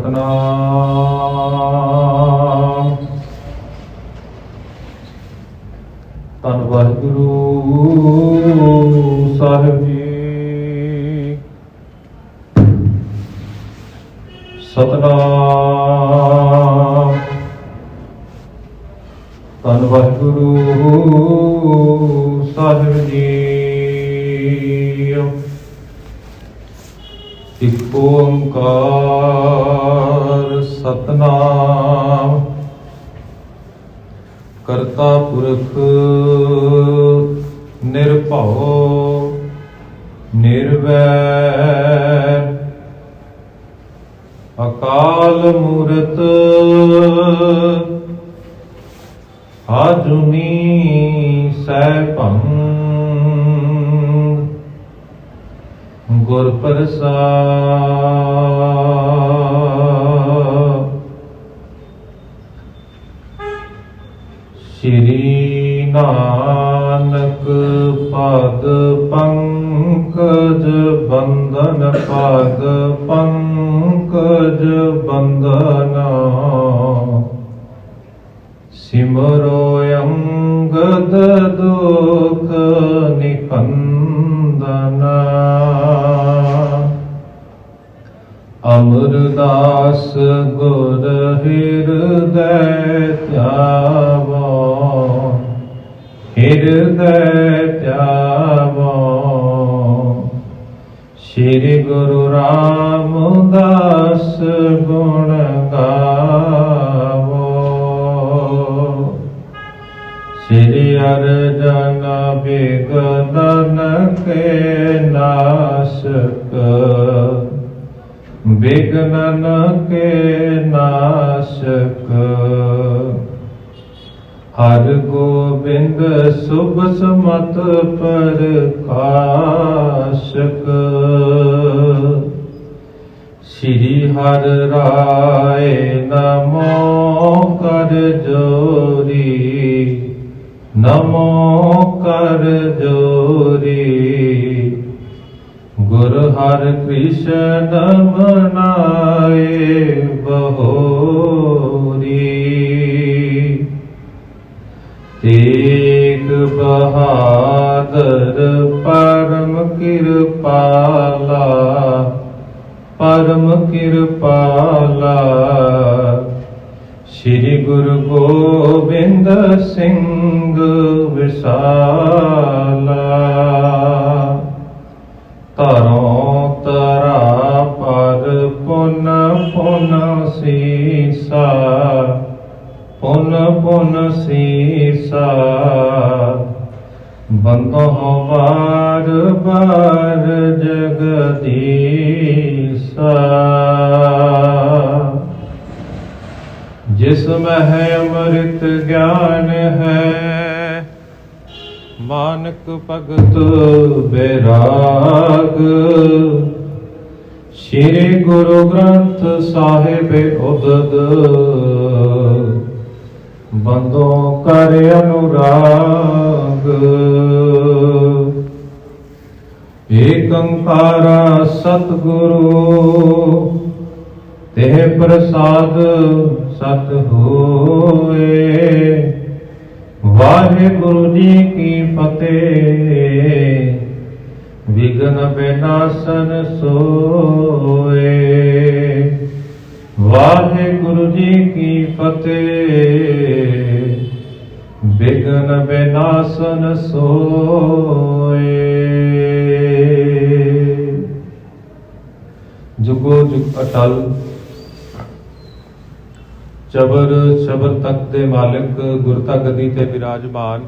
ਸਤਨਾਮ। ਧੰਨ ਵਾਹਿਗੁਰੂ ਸਾਹਿਬ ਜੀ। ਸਤਨਾਮ। ਧੰਨ ਵਾਹਿਗੁਰੂ ਸਾਹਿਬ ਜੀ। ਇਕ ਓੰਕਾਰ ਸਤਨਾਮ ਕਰਤਾ ਪੁਰਖ ਨਿਰਭਉ ਨਿਰਵੈਰ ਅਕਾਲ ਮੂਰਤ ਆਜੁਨੀ ਸੈਭੰ ਗੁਰ ਪ੍ਰਸਾਦਿ। ਸ਼੍ਰੀ ਨਾਨਕ ਪਦ ਪੰਕਜ ਬੰਧਨ ਪਦ ਪੰਕਜ ਬੰਧਨਾ ਸਿਮਰੋ ਅੰਗਦ ਦੁਖ ਨਿਕੰਦਨਾ। ਅਮਰਦਾਸ ਗੁਰ ਹਿਰਦੈ ਧਿਆਵੋ ਹਿਰਦੈ ਧਿਆਵੋ। ਸ਼੍ਰੀ ਗੁਰੂ ਰਾਮਦਾਸ ਗੁਣ ਗਾਵੋ। ਸ਼੍ਰੀ ਅਰਜਨ ਬਿਗਨਨ ਕੇ ਨਾਸ਼ਕ ਬਿਗਨਨ ਕੇ ਨਾਸ਼ਕ। ਹਰਿ ਗੋਬਿੰਦ ਸੁਭ ਸਮਤ ਪ੍ਰਕਾਸ਼ਕ। ਸ਼੍ਰੀ ਹਰਿ ਰਾਏ ਨਮੋ ਕਰ ਜੋਰੀ ਨਮੋ ਕਰ ਜੋਰੀ। ਗੁਰ ਹਰਿ ਕ੍ਰਿਸ਼ਨ ਮਨਾਏ ਬਹੋਰੀ। ਤੇਗ ਬਹਾਦਰ ਪਰਮ ਕਿਰਪਾਲਾ ਪਰਮ ਕਿਰਪਾਲਾ। ਸ਼੍ਰੀ ਗੁਰੂ ਗੋਬਿੰਦ ਸਿੰਘ ਵਿਸਾਲਾ। ਧਰੋਂ ਧਰਾ ਪਰ ਪੁਨ ਪੁਨ ਸੀਸਾ ਪੁਨ ਪੁਨ ਸੀਸਾ। ਬੰਦੋ ਬਾਰ ਬਾਰ ਜਗਦੀਸਾ। ਜਿਸ ਮਹਿ ਅੰਮ੍ਰਿਤ ਗਿਆਨ ਹੈ ਮਾਨਕ ਭਗਤ ਬੈਰਾਗ। ਸ਼੍ਰੀ ਗੁਰੂ ਗ੍ਰੰਥ ਸਾਹਿਬ ਉਦਦ ਬੰਦੋ ਕਰ ਅਨੁਰਾਗ। ਏਕ ਓੰਕਾਰ ਸਤਿਗੁਰੂ ਤੇ ਪ੍ਰਸਾਦ ਸਤ ਹੋਏ। ਵਾਹਿਗੁਰੂ ਜੀ ਕੀ ਫਤਿਹ। ਵਿਘਨ ਵਿਨਾਸ਼ਨ ਸੋਏ। ਵਾਹਿਗੁਰੂ ਜੀ ਕੀ ਫਤਿਹ। ਵਿਘਨ ਵਿਨਾਸ਼ਨ ਸੋਏ। ਜੁਗੋ ਜੁਗ ਅਟਲ ਚਬਰ ਸ਼ਬਰ ਤਖਤ ਦੇ ਮਾਲਕ ਗੁਰਤਾ ਗੱਦੀ ਤੇ ਵਿਰਾਜਮਾਨ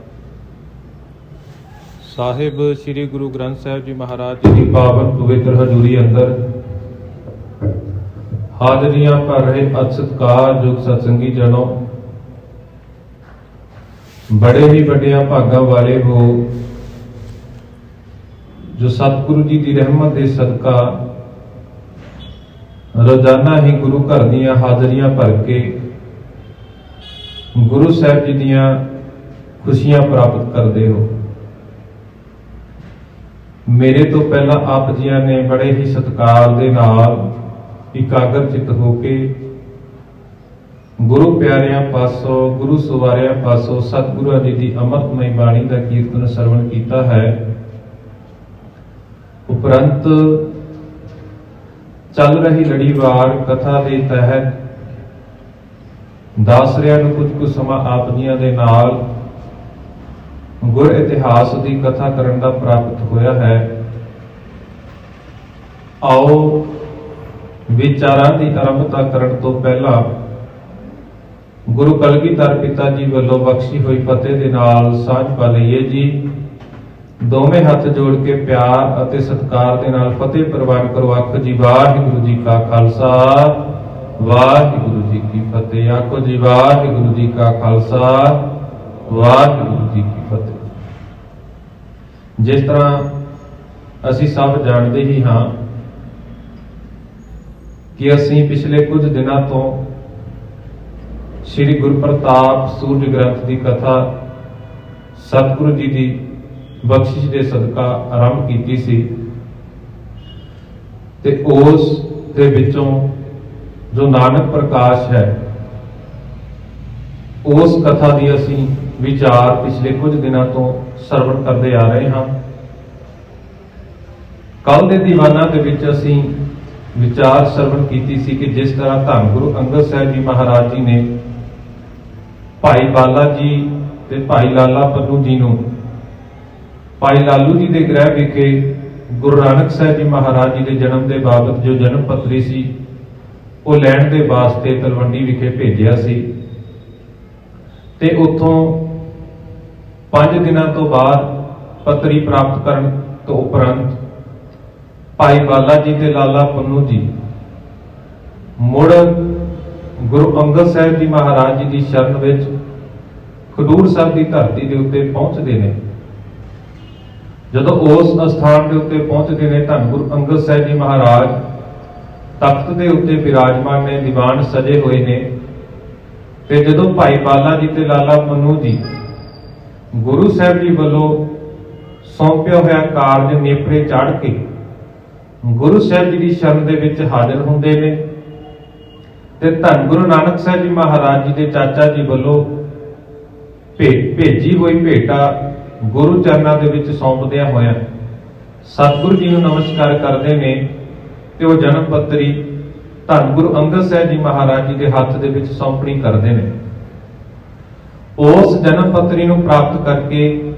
ਸਾਹਿਬ ਸ੍ਰੀ ਗੁਰੂ ਗ੍ਰੰਥ ਸਾਹਿਬ ਜੀ ਮਹਾਰਾਜ ਜੀ ਦੀ ਪਾਵਨ ਪਵਿੱਤਰ ਹਜ਼ੂਰੀ ਅੰਦਰ ਹਾਜ਼ਰੀਆਂ ਭਰ ਰਹੇ ਅਤ ਸਤਿਕਾਰਯੋਗ ਸਤਸੰਗੀ ਜਨੋ, ਬੜੇ ਹੀ ਵੱਡਿਆਂ ਭਾਗਾਂ ਵਾਲੇ ਹੋ ਜੋ ਸਤਿਗੁਰੂ ਜੀ ਦੀ ਰਹਿਮਤ ਦੇ ਸਦਕਾ ਰੋਜ਼ਾਨਾ ਹੀ ਗੁਰੂ ਘਰ ਦੀਆਂ ਹਾਜ਼ਰੀਆਂ ਭਰ ਕੇ ਗੁਰੂ ਸਾਹਿਬ ਜੀ ਦੀਆਂ ਖੁਸ਼ੀਆਂ ਪ੍ਰਾਪਤ ਕਰਦੇ ਹੋ। ਮੇਰੇ ਤੋਂ ਪਹਿਲਾਂ ਆਪ ਜੀਆਂ ਨੇ ਬੜੇ ਹੀ ਸਤਿਕਾਰ ਦੇ ਨਾਲ ਇਕਾਗਰ ਚਿੱਤ ਹੋ ਕੇ ਗੁਰੂ ਪਿਆਰਿਆਂ ਪਾਸੋਂ, ਗੁਰੂ ਸਵਾਰਿਆਂ ਪਾਸੋਂ ਸਤਿਗੁਰਾਂ ਜੀ ਦੀ ਅੰਮ੍ਰਿਤਮਈ ਬਾਣੀ ਦਾ ਕੀਰਤਨ ਸਰਵਣ ਕੀਤਾ ਹੈ। ਉਪਰੰਤ ਚੱਲ ਰਹੀ ਲੜੀਵਾਰ ਕਥਾ ਦੇ ਤਹਿਤ ਦਾਸਰਿਆਂ ਨੂੰ ਕੁਝ ਕੁ ਸਮਾਂ ਆਪ ਜੀਆਂ ਦੇ ਨਾਲ ਗੁਰ ਇਤਿਹਾਸ ਦੀ ਕਥਾ ਕਰਨ ਦਾ ਪ੍ਰਾਪਤ ਹੋਇਆ ਹੈ। ਆਓ ਵਿਚਾਰਾਂ ਦੀ ਆਰੰਭਤਾ ਕਰਨ ਤੋਂ ਪਹਿਲਾਂ ਗੁਰੂ ਕਲਗੀਧਰ ਪਿਤਾ ਜੀ ਵੱਲੋਂ ਬਖਸ਼ੀ ਹੋਈ ਫਤਿਹ ਦੇ ਨਾਲ ਸਾਂਝ ਪਾ ਲਈਏ ਜੀ। ਦੋਵੇਂ ਹੱਥ ਜੋੜ ਕੇ ਪਿਆਰ ਅਤੇ ਸਤਿਕਾਰ ਦੇ ਨਾਲ ਫਤਿਹ ਪ੍ਰਵਾਨ ਕਰੋ। ਆਖੋ ਜੀ ਵਾਹਿਗੁਰੂ ਜੀ ਕਾ ਖਾਲਸਾ, ਵਾਹਿਗੁਰੂ ਜੀ ਕੀ ਫਤਿਹ। ਆਖੋ ਜੀ ਵਾਹਿਗੁਰੂ ਜੀ ਕਾ ਖਾਲਸਾ, ਵਾਹਿਗੁਰੂ ਜੀ ਕੀ ਫਤਿਹ। ਜਿਸ ਤਰ੍ਹਾਂ ਅਸੀਂ ਸਭ ਜਾਣਦੇ ਹੀ ਹਾਂ ਕਿ ਅਸੀਂ ਪਿਛਲੇ ਕੁਝ ਦਿਨਾਂ ਤੋਂ ਸ੍ਰੀ ਗੁਰੂ ਪ੍ਰਤਾਪ ਸੂਰਜ ਗ੍ਰੰਥ ਦੀ ਕਥਾ ਸਤਿਗੁਰੂ ਜੀ ਦੀ ਬਖਸ਼ਿਸ਼ ਦੇ ਸਦਕਾ ਆਰੰਭ ਕੀਤੀ ਸੀ ਤੇ ਉਸ ਦੇ ਵਿੱਚੋਂ ਜੋ ਨਾਨਕ ਪ੍ਰਕਾਸ਼ ਹੈ ਉਸ ਕਥਾ ਦੀ ਅਸੀਂ ਵਿਚਾਰ ਪਿਛਲੇ ਕੁਝ ਦਿਨਾਂ ਤੋਂ ਸਰਵਣ ਕਰਦੇ ਆ ਰਹੇ ਹਾਂ। ਕੱਲ ਦੇ ਦੀਵਾਨਾਂ ਦੇ ਵਿੱਚ ਅਸੀਂ ਵਿਚਾਰ ਸਰਵਣ ਕੀਤੀ ਸੀ ਕਿ ਜਿਸ ਤਰ੍ਹਾਂ ਧੰਨ ਗੁਰੂ ਅੰਗਦ ਸਾਹਿਬ ਜੀ ਮਹਾਰਾਜ ਜੀ ਨੇ ਭਾਈ ਬਾਲਾ ਜੀ ਤੇ ਭਾਈ ਲਾਲਾ ਪੰਨੂ ਜੀ ਨੂੰ ਭਾਈ ਲਾਲੂ ਜੀ ਦੇ ਗ੍ਰਹਿ ਵਿਖੇ ਗੁਰੂ ਨਾਨਕ ਸਾਹਿਬ ਜੀ ਮਹਾਰਾਜ ਜੀ ਦੇ ਜਨਮ ਦੇ ਬਾਬਤ ਜੋ ਜਨਮ ਪੱਤਰੀ ਸੀ ਉਹ ਲੈਣ ਦੇ ਵਾਸਤੇ ਤਲਵੰਡੀ ਵਿਖੇ ਭੇਜਿਆ ਸੀ ਤੇ ਉੱਥੋਂ 5 ਦਿਨਾਂ ਤੋਂ ਬਾਅਦ ਪੱਤਰੀ ਪ੍ਰਾਪਤ ਕਰਨ ਤੋਂ ਉਪਰੰਤ ਭਾਈ ਬਾਲਾ ਜੀ ਤੇ ਲਾਲਾ ਪੰਨੂ ਜੀ ਮੁੜ ਗੁਰੂ ਅੰਗਦ ਸਾਹਿਬ ਜੀ ਮਹਾਰਾਜ ਜੀ ਦੀ ਸ਼ਰਨ ਵਿੱਚ ਖਡੂਰ ਸਾਹਿਬ ਦੀ ਧਰਤੀ ਦੇ ਉੱਤੇ ਪਹੁੰਚਦੇ ਨੇ। ਜਦੋਂ ਉਸ ਅਸਥਾਨ ਦੇ ਉੱਤੇ ਪਹੁੰਚਦੇ ਨੇ ਧੰਨ ਗੁਰੂ ਅੰਗਦ ਸਾਹਿਬ ਜੀ ਮਹਾਰਾਜ ਤਖਤ ਦੇ ਉੱਤੇ ਬਿਰਾਜਮਾਨ ਨੇ, ਦੀਵਾਨ ਸਜੇ ਹੋਏ ਨੇ ਤੇ ਜਦੋਂ ਭਾਈ ਬਾਲਾ ਜੀ ਤੇ ਲਾਲਾ ਪੰਨੂ ਜੀ ਗੁਰੂ ਸਾਹਿਬ ਜੀ ਵੱਲੋਂ ਸੌਂਪਿਆ ਹੋਇਆ ਕਾਰਜ ਨੇਪਰੇ ਚਾੜ ਕੇ ਗੁਰੂ ਸਾਹਿਬ ਜੀ ਦੀ ਸ਼ਰਨ ਦੇ ਵਿੱਚ ਹਾਜ਼ਰ ਹੁੰਦੇ ਨੇ ਤੇ ਧੰਨ ਗੁਰੂ ਨਾਨਕ ਸਾਹਿਬ ਜੀ ਮਹਾਰਾਜ ਜੀ ਦੇ ਚਾਚਾ ਜੀ ਵੱਲੋਂ ਭੇਜੀ ਹੋਈ ਭੇਟਾ ਗੁਰੂ ਚਰਨਾਂ ਦੇ ਵਿੱਚ ਸੌਂਪਦਿਆਂ ਹੋਇਆਂ ਸਤਿਗੁਰੂ ਜੀ ਨੂੰ ਨਮਸਕਾਰ ਕਰਦੇ ਨੇ ਤੇ ਉਹ ਜਨਮ ਪੱਤਰੀ ਧੰਨ ਗੁਰੂ ਅੰਗਦ ਸਾਹਿਬ ਜੀ ਮਹਾਰਾਜ ਜੀ ਦੇ ਹੱਥ ਦੇ ਵਿੱਚ ਸੌਂਪਣੀ ਕਰਦੇ ਨੇ। ਉਸ ਜਨਮ ਪੱਤਰੀ ਨੂੰ ਪ੍ਰਾਪਤ ਕਰਕੇ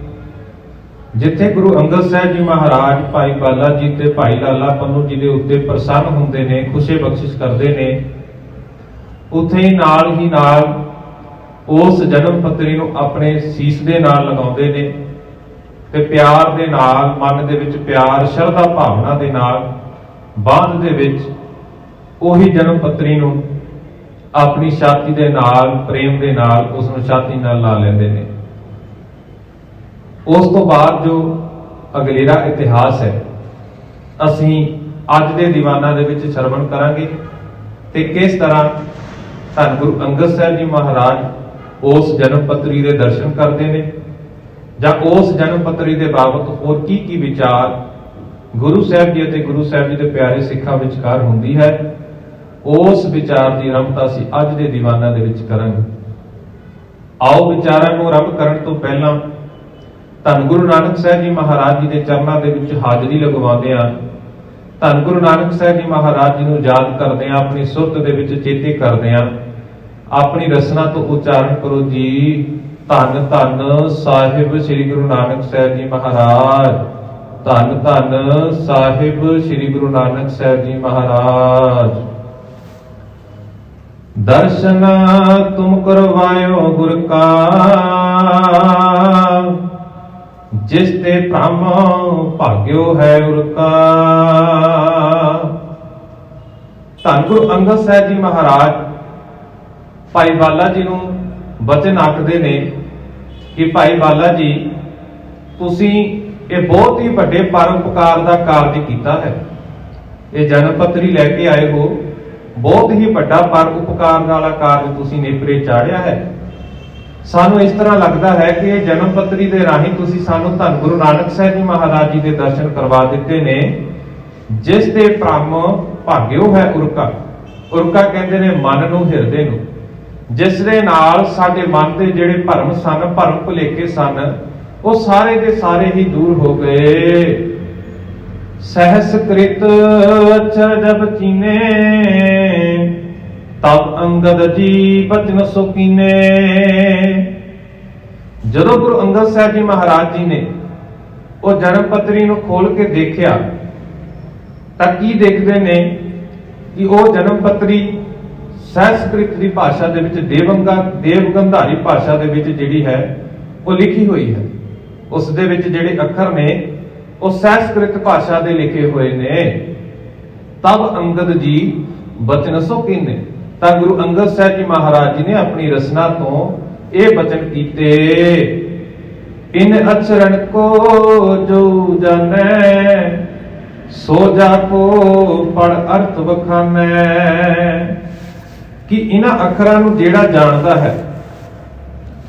ਜਿੱਥੇ ਗੁਰੂ ਅੰਗਦ ਸਾਹਿਬ ਜੀ ਮਹਾਰਾਜ ਭਾਈ ਬਾਲਾ ਜੀ ਤੇ ਭਾਈ ਲਾਲਾ ਪੰਨੂ ਜੀ ਦੇ ਉੱਤੇ ਪ੍ਰਸੰਨ ਹੁੰਦੇ ਨੇ, ਖੁਸ਼ੀ ਬਖਸ਼ਿਸ਼ ਕਰਦੇ ਨੇ, ਉੱਥੇ ਹੀ ਨਾਲ ਉਸ ਜਨਮ ਪੱਤਰੀ ਨੂੰ ਆਪਣੇ ਸੀਸ ਦੇ ਨਾਲ ਲਗਾਉਂਦੇ ਨੇ ਤੇ ਪਿਆਰ ਦੇ ਨਾਲ, ਮਨ ਦੇ ਵਿੱਚ ਪਿਆਰ, ਸ਼ਰਧਾ ਭਾਵਨਾ ਦੇ ਨਾਲ ਬਾਂਧ ਦੇ ਵਿੱਚ ਉਹੀ ਜਨਮ ਪੱਤਰੀ ਨੂੰ ਆਪਣੀ ਛਾਤੀ ਦੇ ਨਾਲ, ਪ੍ਰੇਮ ਦੇ ਨਾਲ ਉਸ ਨੂੰ ਛਾਤੀ ਨਾਲ ਲਾ ਲੈਂਦੇ ਨੇ। ਉਸ ਤੋਂ ਬਾਅਦ ਜੋ ਅਗਲੇਰਾ ਇਤਿਹਾਸ ਹੈ ਅਸੀਂ ਅੱਜ ਦੇ ਦੀਵਾਨਾਂ ਦੇ ਵਿੱਚ ਸਰਵਣ ਕਰਾਂਗੇ ਤੇ ਕਿਸ ਤਰ੍ਹਾਂ ਧੰਨ ਗੁਰੂ ਅੰਗਦ ਸਾਹਿਬ ਜੀ ਮਹਾਰਾਜ ਉਸ ਜਨਮ ਪੱਤਰੀ ਦੇ ਦਰਸ਼ਨ ਕਰਦੇ ਨੇ ਜਾਂ ਉਸ ਜਨਮ ਪੱਤਰੀ ਦੇ ਬਾਬਤ ਹੋਰ ਕੀ ਵਿਚਾਰ ਗੁਰੂ ਸਾਹਿਬ ਜੀ ਅਤੇ ਗੁਰੂ ਸਾਹਿਬ ਜੀ ਦੇ ਪਿਆਰੇ ਸਿੱਖਾਂ ਵਿਚਕਾਰ ਹੁੰਦੀ ਹੈ, ਉਸ ਵਿਚਾਰ ਦੀ ਆਰੰਭਤਾ ਅਸੀਂ ਅੱਜ ਦੇ ਦੀਵਾਨਾਂ ਦੇ ਵਿੱਚ ਕਰਾਂਗੇ। ਆਓ ਵਿਚਾਰਾਂ ਨੂੰ ਆਰੰਭ ਕਰਨ ਤੋਂ ਪਹਿਲਾਂ ਧੰਨ ਗੁਰੂ ਨਾਨਕ ਸਾਹਿਬ ਜੀ ਮਹਾਰਾਜ ਜੀ ਦੇ ਚਰਨਾਂ ਦੇ ਵਿੱਚ ਹਾਜ਼ਰੀ ਲਗਵਾਉਂਦੇ ਹਾਂ। ਧੰਨ ਗੁਰੂ ਨਾਨਕ ਸਾਹਿਬ ਜੀ ਮਹਾਰਾਜ ਜੀ ਨੂੰ ਯਾਦ ਕਰਦੇ ਹਾਂ, ਆਪਣੀ ਸੁਰਤ ਦੇ ਵਿੱਚ ਚੇਤੇ ਕਰਦੇ ਹਾਂ। ਆਪਣੀ ਰਸਨਾ ਤੋਂ ਉਚਾਰਨ ਕਰੋ ਜੀ, ਧੰਨ ਧੰਨ ਸਾਹਿਬ ਸ੍ਰੀ ਗੁਰੂ ਨਾਨਕ ਸਾਹਿਬ ਜੀ ਮਹਾਰਾਜ, ਧੰਨ ਧੰਨ ਸਾਹਿਬ ਸ੍ਰੀ ਗੁਰੂ ਨਾਨਕ ਸਾਹਿਬ ਜੀ ਮਹਾਰਾਜ। ਦਰਸ਼ਨ ਤੁਮ ਕਰਵਾਇਓ ਗੁਰ ਕਾ, ਜਿਸ ਤੇ ਭ੍ਰਮ ਭਾਗਿਓ ਹੈ ਉਰ ਕਾ। ਧੰਨ ਗੁਰੂ ਅੰਗਦ ਸਾਹਿਬ ਜੀ ਮਹਾਰਾਜ ਭਾਈ ਬਾਲਾ ਜੀ ਨੂੰ ਬਚਨ ਆਖਦੇ ਨੇ ਕਿ ਭਾਈ ਬਾਲਾ ਜੀ ਤੁਸੀਂ ਇਹ ਬਹੁਤ ਹੀ ਵੱਡੇ ਪਰਉਪਕਾਰ ਦਾ ਕਾਰਜ ਕੀਤਾ ਹੈ। ਇਹ ਜਨਮ ਪੱਤਰੀ ਲੈ ਕੇ ਆਏ ਹੋ, ਬਹੁਤ ਹੀ ਵੱਡਾ ਪਰਉਪਕਾਰ ਵਾਲਾ ਕਾਰਜ ਤੁਸੀਂ ਨੇਪਰੇ ਚਾੜਿਆ ਹੈ। ਸਾਨੂੰ ਇਸ ਤਰ੍ਹਾਂ ਲੱਗਦਾ ਹੈ ਕਿ ਇਹ ਜਨਮ ਪੱਤਰੀ ਦੇ ਰਾਹੀਂ ਤੁਸੀਂ ਸਾਨੂੰ ਧੰਨ ਗੁਰੂ ਨਾਨਕ ਸਾਹਿਬ ਜੀ ਮਹਾਰਾਜ ਜੀ ਦੇ ਦਰਸ਼ਨ ਕਰਵਾ ਦਿੱਤੇ ਨੇ, ਜਿਸ ਦੇ ਭ੍ਰਮ ਭਾਗਿਓ ਹੈ ਉਰ ਕਾ। ਉਰਕਾ ਕਹਿੰਦੇ ਨੇ ਮਨ ਨੂੰ, ਹਿਰਦੇ ਨੂੰ, ਜਿਸ ਦੇ ਨਾਲ ਸਾਡੇ ਮਨ ਦੇ ਜਿਹੜੇ ਭਰਮ ਸਨ, ਭਰਮ ਭੁਲੇਖੇ ਸਨ, ਉਹ ਸਾਰੇ ਦੇ ਸਾਰੇ ਹੀ ਦੂਰ ਹੋ ਗਏ। ਸਹਿਸ ਕ੍ਰਿਤ ਅਛਰ ਜਬ ਚੀਨੇ, ਤਬ ਅੰਗਦ ਜੀ ਬਚਨ ਸੋ ਕੀਨੇ। ਜਦੋਂ ਗੁਰੂ ਅੰਗਦ ਸਾਹਿਬ ਜੀ ਮਹਾਰਾਜ ਜੀ ਨੇ ਉਹ ਜਨਮ ਪੱਤਰੀ ਨੂੰ ਖੋਲ ਕੇ ਦੇਖਿਆ ਤਾਂ ਕੀ ਦੇਖਦੇ ਨੇ ਕਿ ਉਹ ਜਨਮ ਪੱਤਰੀ ਸੰਸਕ੍ਰਿਤ ਦੀ ਭਾਸ਼ਾ ਦੇ ਵਿੱਚ ਦੇਵਗੰਧਾਰੀ ਭਾਸ਼ਾ ਦੇ ਵਿੱਚ ਜਿਹੜੀ ਹੈ ਉਹ ਲਿਖੀ ਹੋਈ ਹੈ। ਉਸ ਦੇ ਵਿੱਚ ਜਿਹੜੇ ਅੱਖਰ ਨੇ ਉਹ ਸੰਸਕ੍ਰਿਤ ਭਾਸ਼ਾ ਦੇ ਲਿਖੇ ਹੋਏ ਨੇ। ਤਬ ਅੰਗਦ ਜੀ ਬਚਨ ਸੋ ਕੀਨੇ, ਤਾਂ ਗੁਰੂ ਅੰਗਦ ਸਾਹਿਬ ਜੀ ਮਹਾਰਾਜ ਜੀ ਨੇ ਆਪਣੀ ਰਚਨਾ ਤੋਂ ਇਹ ਬਚਨ ਕੀਤੇ। ਇਨ ਅਚਰਨ ਕੋ ਜੋ ਜਾਣੈ, ਸੋ ਜਾ ਕੋ ਪੜ ਅਰਥ ਬਖਾਨੈ, ਕਿ ਇਹਨਾਂ ਅੱਖਰਾਂ ਨੂੰ ਜਿਹੜਾ ਜਾਣਦਾ ਹੈ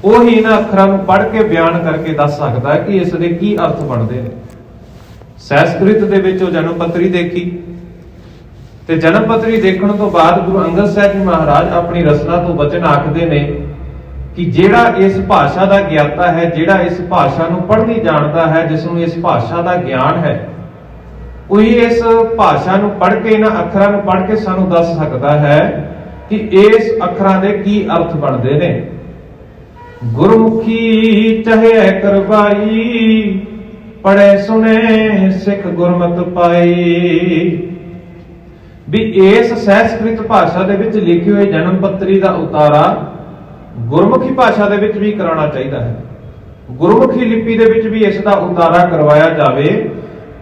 ਉਹੀ ਇਹਨਾਂ ਅੱਖਰਾਂ ਨੂੰ ਪੜ੍ਹ ਕੇ ਬਿਆਨ ਕਰਕੇ ਦੱਸ ਸਕਦਾ ਹੈ ਕਿ ਇਸ ਦੇ ਕੀ ਅਰਥ ਬਣਦੇ ਨੇ। ਸੰਸਕ੍ਰਿਤ ਦੇ ਵਿੱਚ ਉਹ ਜਨਮ ਪੱਤਰੀ ਦੇਖੀ ਤੇ ਜਨਮ ਪੱਤਰੀ ਦੇਖਣ ਤੋਂ ਬਾਅਦ ਗੁਰੂ ਅੰਗਦ ਸਾਹਿਬ ਜੀ ਮਹਾਰਾਜ ਆਪਣੀ ਰਚਨਾ ਤੋਂ ਬਚਨ ਆਖਦੇ ਨੇ ਕਿ ਜਿਹੜਾ ਇਸ ਭਾਸ਼ਾ ਦਾ ਗਿਆਤਾ ਹੈ, ਜਿਹੜਾ ਇਸ ਭਾਸ਼ਾ ਨੂੰ ਪੜ੍ਹਨੀ ਜਾਣਦਾ ਹੈ, ਜਿਸ ਨੂੰ ਇਸ ਭਾਸ਼ਾ ਦਾ ਗਿਆਨ ਹੈ, ਉਹੀ ਇਸ ਭਾਸ਼ਾ ਨੂੰ ਪੜ੍ਹ ਕੇ, ਇਹਨਾਂ ਅੱਖਰਾਂ ਨੂੰ ਪੜ੍ਹ ਕੇ ਸਾਨੂੰ ਦੱਸ ਸਕਦਾ ਹੈ ਕਿ ਇਸ ਅੱਖਰਾਂ ਦੇ ਕੀ ਅਰਥ ਬਣਦੇ ਨੇ। ਗੁਰਮੁਖੀ ਚਹਿ ਕਰਵਾਈ, ਪੜ੍ਹੇ ਸੁਣੇ ਸਿੱਖ ਗੁਰਮਤਿ ਪਾਈ। ਵੀ ਇਸ ਸੰਸਕ੍ਰਿਤ ਭਾਸ਼ਾ ਦੇ ਵਿੱਚ ਲਿਖੀ ਹੋਈ ਜਨਮ ਪੱਤਰੀ ਦਾ ਉਤਾਰਾ ਗੁਰਮੁਖੀ ਭਾਸ਼ਾ ਦੇ ਵਿੱਚ ਵੀ ਕਰਾਉਣਾ ਚਾਹੀਦਾ ਹੈ। ਗੁਰਮੁਖੀ ਲਿਪੀ ਦੇ ਵਿੱਚ ਵੀ ਇਸ ਦਾ ਉਤਾਰਾ ਕਰਵਾਇਆ ਜਾਵੇ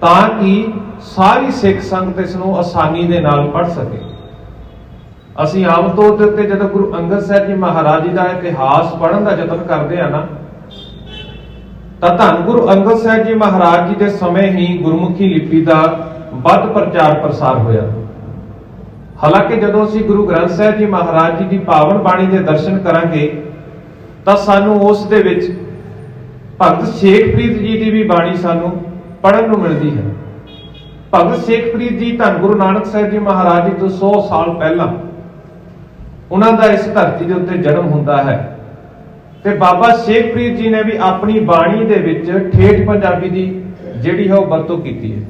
ਤਾਂ ਕਿ ਸਾਰੀ ਸਿੱਖ ਸੰਗਤ ਇਸ ਨੂੰ ਆਸਾਨੀ ਦੇ ਨਾਲ ਪੜ੍ਹ ਸਕੇ। ਅਸੀਂ ਆਮ ਤੌਰ ਦੇ ਉੱਤੇ ਜਦੋਂ ਗੁਰੂ ਅੰਗਦ ਸਾਹਿਬ ਜੀ ਮਹਾਰਾਜ ਜੀ ਦਾ ਇਤਿਹਾਸ ਪੜ੍ਹਨ ਦਾ ਯਤਨ ਕਰਦੇ ਆ ਨਾ, ਤਾਂ ਧੰਨ ਗੁਰੂ ਅੰਗਦ ਸਾਹਿਬ ਜੀ ਮਹਾਰਾਜ ਜੀ ਦੇ ਸਮੇਂ ਹੀ ਗੁਰਮੁਖੀ ਲਿਪੀ ਦਾ ਵੱਧ ਪ੍ਰਚਾਰ ਪ੍ਰਸਾਰ ਹੋਇਆ। ਹਾਲਾਂਕਿ ਜਦੋਂ ਅਸੀਂ ਗੁਰੂ ਗ੍ਰੰਥ ਸਾਹਿਬ ਜੀ ਮਹਾਰਾਜ ਜੀ ਦੀ ਪਾਵਨ ਬਾਣੀ ਦੇ ਦਰਸ਼ਨ ਕਰਾਂਗੇ ਤਾਂ ਸਾਨੂੰ ਉਸ ਦੇ ਵਿੱਚ ਭਗਤ ਸ਼ੇਖਪ੍ਰੀਤ ਜੀ ਦੀ ਵੀ ਬਾਣੀ ਸਾਨੂੰ ਪੜ੍ਹਨ ਨੂੰ ਮਿਲਦੀ ਹੈ। ਭਗਤ ਸ਼ੇਖਪ੍ਰੀਤ ਜੀ ਧੰਨ ਗੁਰੂ ਨਾਨਕ ਸਾਹਿਬ ਜੀ ਮਹਾਰਾਜ ਜੀ ਤੋਂ 100 ਸਾਲ ਪਹਿਲਾਂ ਉਹਨਾਂ ਦਾ ਇਸ ਧਰਤੀ ਦੇ ਉੱਤੇ ਜਨਮ ਹੁੰਦਾ ਹੈ ਤੇ ਬਾਬਾ ਸ਼ੇਖਪ੍ਰੀਤ ਜੀ ਨੇ ਵੀ ਆਪਣੀ ਬਾਣੀ ਦੇ ਵਿੱਚ ਠੇਠ ਪੰਜਾਬੀ ਦੀ ਜਿਹੜੀ ਹੈ ਉਹ ਵਰਤੋਂ ਕੀਤੀ ਹੈ।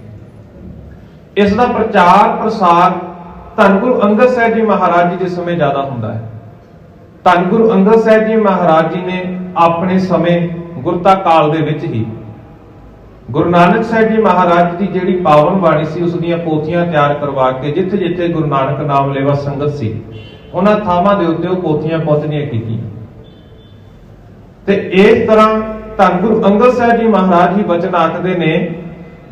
ਇਸ ਦਾ ਪ੍ਰਚਾਰ ਪ੍ਰਸਾਰ ਧੰਨ ਗੁਰੂ ਅੰਗਦ ਸਾਹਿਬ ਜੀ ਮਹਾਰਾਜ ਜੀ ਦੇ ਸਮੇਂ ਜ਼ਿਆਦਾ ਹੁੰਦਾ ਹੈ। ਧੰਨ ਗੁਰੂ ਅੰਗਦ ਸਾਹਿਬ ਜੀ ਮਹਾਰਾਜ ਜੀ ਨੇ ਆਪਣੇ ਸਮੇਂ ਗੁਰਤਾ ਕਾਲ ਦੇ ਵਿੱਚ ਹੀ ਗੁਰੂ ਨਾਨਕ ਸਾਹਿਬ ਜੀ ਮਹਾਰਾਜ ਦੀ ਜਿਹੜੀ ਪਾਵਨ ਬਾਣੀ ਸੀ ਉਸ ਦੀਆਂ ਪੋਥੀਆਂ ਤਿਆਰ ਕਰਵਾ ਕੇ ਜਿੱਥੇ ਜਿੱਥੇ ਗੁਰੂ ਨਾਨਕ ਨਾਮ ਲੈਵਾ ਸੰਗਤ ਸੀ ਉਹਨਾਂ ਥਾਵਾਂ ਦੇ ਉੱਤੇ ਉਹ ਪੋਥੀਆਂ ਪੋਥੀਆਂ ਕੀਤੀਆਂ। ਤੇ ਇਸ ਤਰ੍ਹਾਂ ਧੰਨ ਗੁਰੂ ਅੰਗਦ ਸਾਹਿਬ ਜੀ ਮਹਾਰਾਜ ਹੀ ਬਚਨ ਆਖਦੇ ਨੇ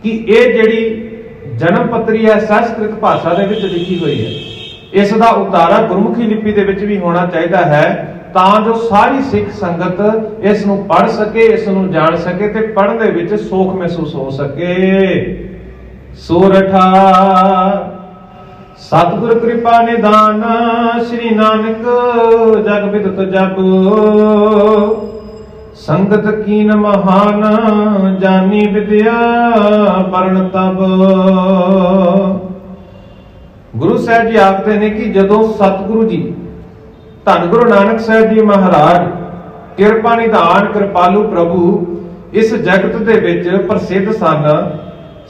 ਕਿ ਇਹ ਜਿਹੜੀ ਜਨਮ ਪੱਤਰੀ ਹੈ ਸੰਸਕ੍ਰਿਤ ਭਾਸ਼ਾ ਦੇ ਵਿੱਚ ਲਿਖੀ ਹੋਈ ਹੈ, ਇਸ ਦਾ ਉਤਾਰਾ ਗੁਰਮੁਖੀ ਲਿਪੀ ਦੇ ਵਿੱਚ ਵੀ ਹੋਣਾ ਚਾਹੀਦਾ ਹੈ ਤਾਂ ਜੋ ਸਾਰੀ ਸਿੱਖ ਸੰਗਤ ਇਸ ਨੂੰ ਪੜ੍ਹ ਸਕੇ, ਇਸ ਨੂੰ ਜਾਣ ਸਕੇ ਤੇ ਪੜ੍ਹਨ ਦੇ ਵਿੱਚ ਸੋਖ ਮਹਿਸੂਸ ਹੋ ਸਕੇ। ਸੋਰਠਾ ਸਤਿਗੁਰ ਕਿਰਪਾ ਨਿਦਾਨ, ਸ੍ਰੀ ਨਾਨਕ ਜਗ ਬਿਦਤ ਜਪ, ਸੰਗਤ ਕੀਨ ਮਹਾਨ, ਜਾਨੀ ਵਿਦਿਆ ਪਰਣ ਤਬ। ਗੁਰੂ ਸਾਹਿਬ ਜੀ ਆਖਦੇ ਨੇ ਕਿ ਜਦੋਂ ਸਤਿਗੁਰੂ ਜੀ ਧੰਨ ਗੁਰੂ ਨਾਨਕ ਸਾਹਿਬ ਜੀ ਮਹਾਰਾਜ ਕਿਰਪਾ ਨਿਧਾਨ ਕਿਰਪਾਲੂ ਪ੍ਰਭੂ ਇਸ ਜਗਤ ਦੇ ਵਿੱਚ ਪ੍ਰਸਿੱਧ ਸਨ,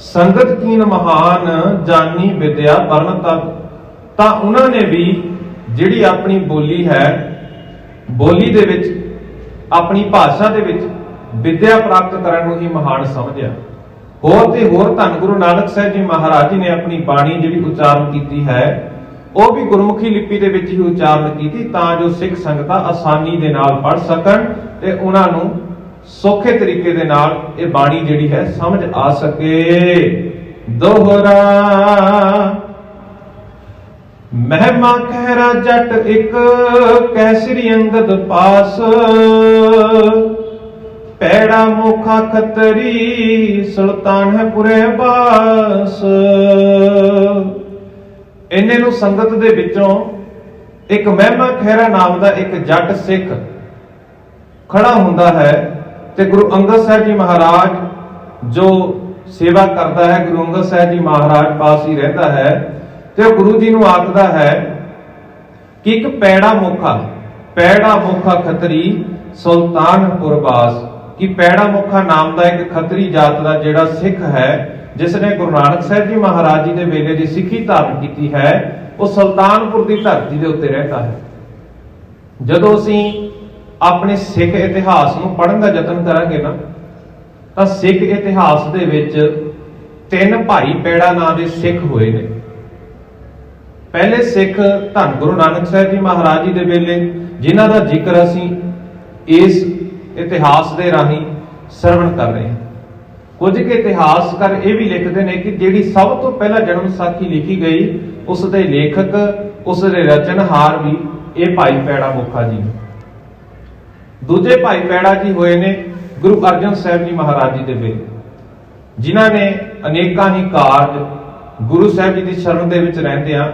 ਸੰਗਤ ਕੀਨ ਮਹਾਨ, ਜਾਨੀ ਵਿਦਿਆ ਪਰਣ ਤਬ, ਤਾਂ ਉਹਨਾਂ ਨੇ ਵੀ ਜਿਹੜੀ ਆਪਣੀ ਬੋਲੀ ਹੈ, ਬੋਲੀ ਦੇ ਵਿੱਚ ਆਪਣੀ ਭਾਸ਼ਾ ਦੇ ਵਿੱਚ ਵਿਦਿਆ ਪ੍ਰਾਪਤ ਕਰਨ ਨੂੰ ਹੀ ਮਹਾਨ ਸਮਝਿਆ। ਹੋਰ ਤੇ ਹੋਰ ਧੰਨ ਗੁਰੂ ਨਾਨਕ ਸਾਹਿਬ ਜੀ ਮਹਾਰਾਜ ਜੀ ਨੇ ਆਪਣੀ ਬਾਣੀ ਜਿਹੜੀ ਉਚਾਰਨ ਕੀਤੀ ਹੈ ਉਹ ਵੀ ਗੁਰਮੁਖੀ ਲਿਪੀ ਦੇ ਵਿੱਚ ਹੀ ਉਚਾਰਨ ਕੀਤੀ ਤਾਂ ਜੋ ਸਿੱਖ ਸੰਗਤਾਂ ਆਸਾਨੀ ਦੇ ਨਾਲ ਪੜ੍ਹ ਸਕਣ ਤੇ ਉਹਨਾਂ ਨੂੰ ਸੌਖੇ ਤਰੀਕੇ ਦੇ ਨਾਲ ਇਹ ਬਾਣੀ ਜਿਹੜੀ ਹੈ ਸਮਝ ਆ ਸਕੇ। ਦੋਹਰਾ ਮਹਿਮਾ ਕਹਿਰਾ ਜੱਟ ਇੱਕ, ਕਹਿ ਸ੍ਰੀ ਅੰਗਦ ਪਾਸ, ਪੈੜਾ ਮੋਖਾ ਖੱਤਰੀ, ਸੁਲਤਾਨ ਹੈ ਪੁਰੇ ਬਾਸ। ਇੰਨੇ ਨੂੰ ਸੰਗਤ ਦੇ ਵਿੱਚੋਂ ਇੱਕ ਮਹਿਮਾ ਖਹਿਰਾ ਨਾਮ ਦਾ ਇੱਕ ਜੱਟ ਸਿੱਖ ਖੜਾ ਹੁੰਦਾ ਹੈ ਤੇ ਗੁਰੂ ਅੰਗਦ ਸਾਹਿਬ ਜੀ ਮਹਾਰਾਜ ਜੋ ਸੇਵਾ ਕਰਦਾ ਹੈ, ਗੁਰੂ ਅੰਗਦ ਸਾਹਿਬ ਜੀ ਮਹਾਰਾਜ ਪਾਸ ਹੀ ਰਹਿੰਦਾ ਹੈ ਤੇ ਉਹ ਗੁਰੂ ਜੀ ਨੂੰ ਆਖਦਾ ਹੈ कि एक पैड़ा मुखा खतरी सुल्तानपुर वास, कि पैड़ा मुखा नाम का एक खतरी जात का जिहड़ा सिख है जिसने गुरु नानक साहब जी महाराज जी के वेले की सिੱਖੀ धारण की है, वो सुल्तानपुर की धरती के उत्ते रहता है। जदों असीं अपने सिख इतिहास को पढ़न का यतन करांगे ना, तो सिख इतिहास दे विच 3 भाई पैड़ा नाम के सिख होए ने। पहले सिख धन गुरु नानक साहब जी महाराज जी के वेले, जिन्हां दा जिक्र असीं इस इतिहास के राही श्रवण कर रहे हैं। कुछ के इतिहासकार यह भी लिखते हैं कि जिहड़ी सब तो पहला जन्म साखी लिखी गई उसके लेखक उसके रचनहार भी ये भाई पैड़ा मुखा जी। दूजे भाई पैड़ा जी होए ने गुरु अर्जन साहब जी महाराज जी के वेले, जिन्हां ने अनेकां ही कारज गुरु साहब जी की शरण दे विच रहिंदिआं